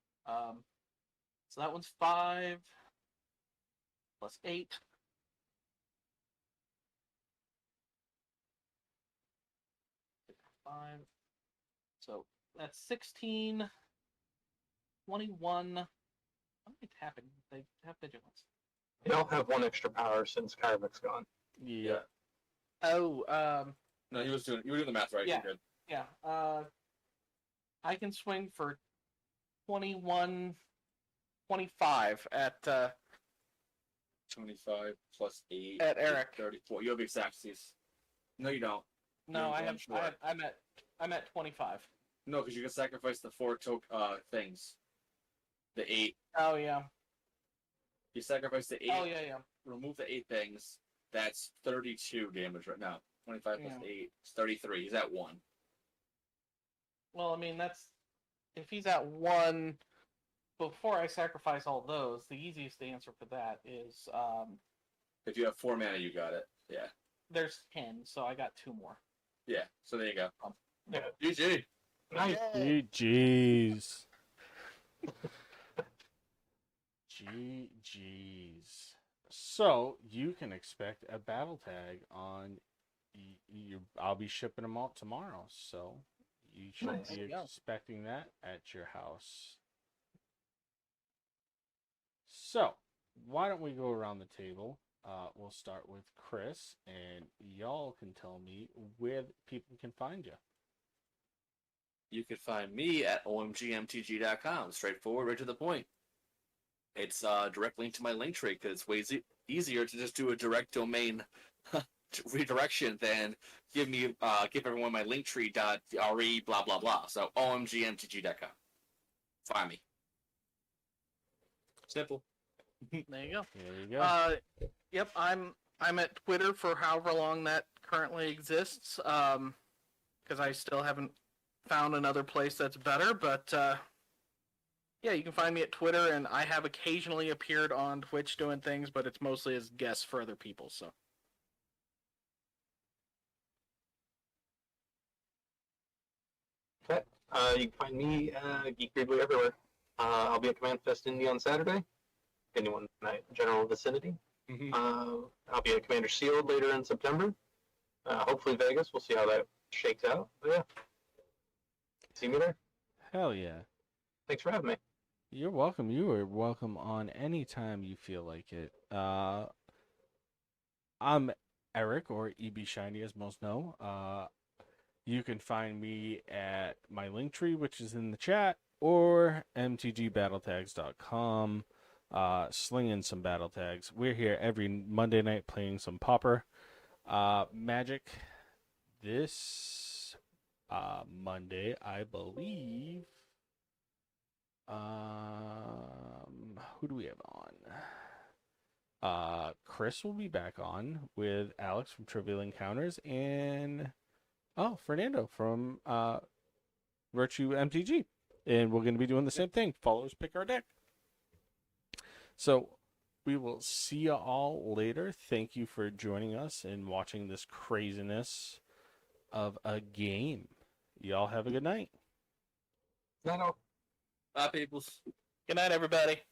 So that one's 5 plus 8. Five. So that's 16, 21. What am I tapping? They have vigilance. They all have 1 extra power since Kyrvik's gone. Yeah. Oh, No, you were doing the math right. Yeah. You're good. yeah. I can swing for 21, 25 at 25 plus 8. At Eric. 34. You have exactsies. No, you don't. no, You're I one have, short. I'm at 25. No, because you can sacrifice the 4 things. The 8. Oh yeah. You sacrifice the 8. Oh yeah. Remove the 8 things. That's 32 damage right now. 25 plus Yeah. 8 is 33. He's at 1. Well, I mean that's if he's at 1 before I sacrifice all those. The easiest answer for that is If you have 4 mana, you got it. Yeah. there's 10, so I got 2 more. Yeah. So there you go. Yeah. GG. Nice. Jeez. GG's. So you can expect a battle tag on. I'll be shipping them out tomorrow, so you should Nice. be Yeah. expecting that at your house. So why don't we go around the table? We'll start with Chris, and y'all can tell me where people can find you. You can find me at omgmtg.com. Straightforward, right to the point. It's direct link to my link tree because it's way easier to just do a direct domain redirection than give everyone my linktree.re blah blah blah. So omgmtg.com. Find me. Simple. There you go. There you go. Yep, I'm at Twitter for however long that currently exists. Because I still haven't found another place that's better, but yeah, you can find me at Twitter, and I have occasionally appeared on Twitch doing things, but it's mostly as guests for other people. So Okay. You can find me Geek Weirdly everywhere. I'll be at Command Fest Indy on Saturday. Anyone in my general vicinity, I'll be at Commander Sealed later in September. Hopefully Vegas. We'll see how that shakes out. But yeah. See me there. Hell yeah. Thanks for having me. You're welcome. You are welcome on any time you feel like it. I'm Eric, or EB Shiny, as most know. You can find me at my link tree, which is in the chat, or mtgbattletags.com, slinging some battle tags. We're here every Monday night playing some Pauper. Magic this Monday, I believe. Who do we have on? Chris will be back on with Alex from Trivial Encounters and Fernando from Virtue MTG. And we're going to be doing the same thing. Followers pick our deck. So we will see you all later. Thank you for joining us and watching this craziness of a game. Y'all have a good night. Not all. Bye, peoples. Good night, everybody.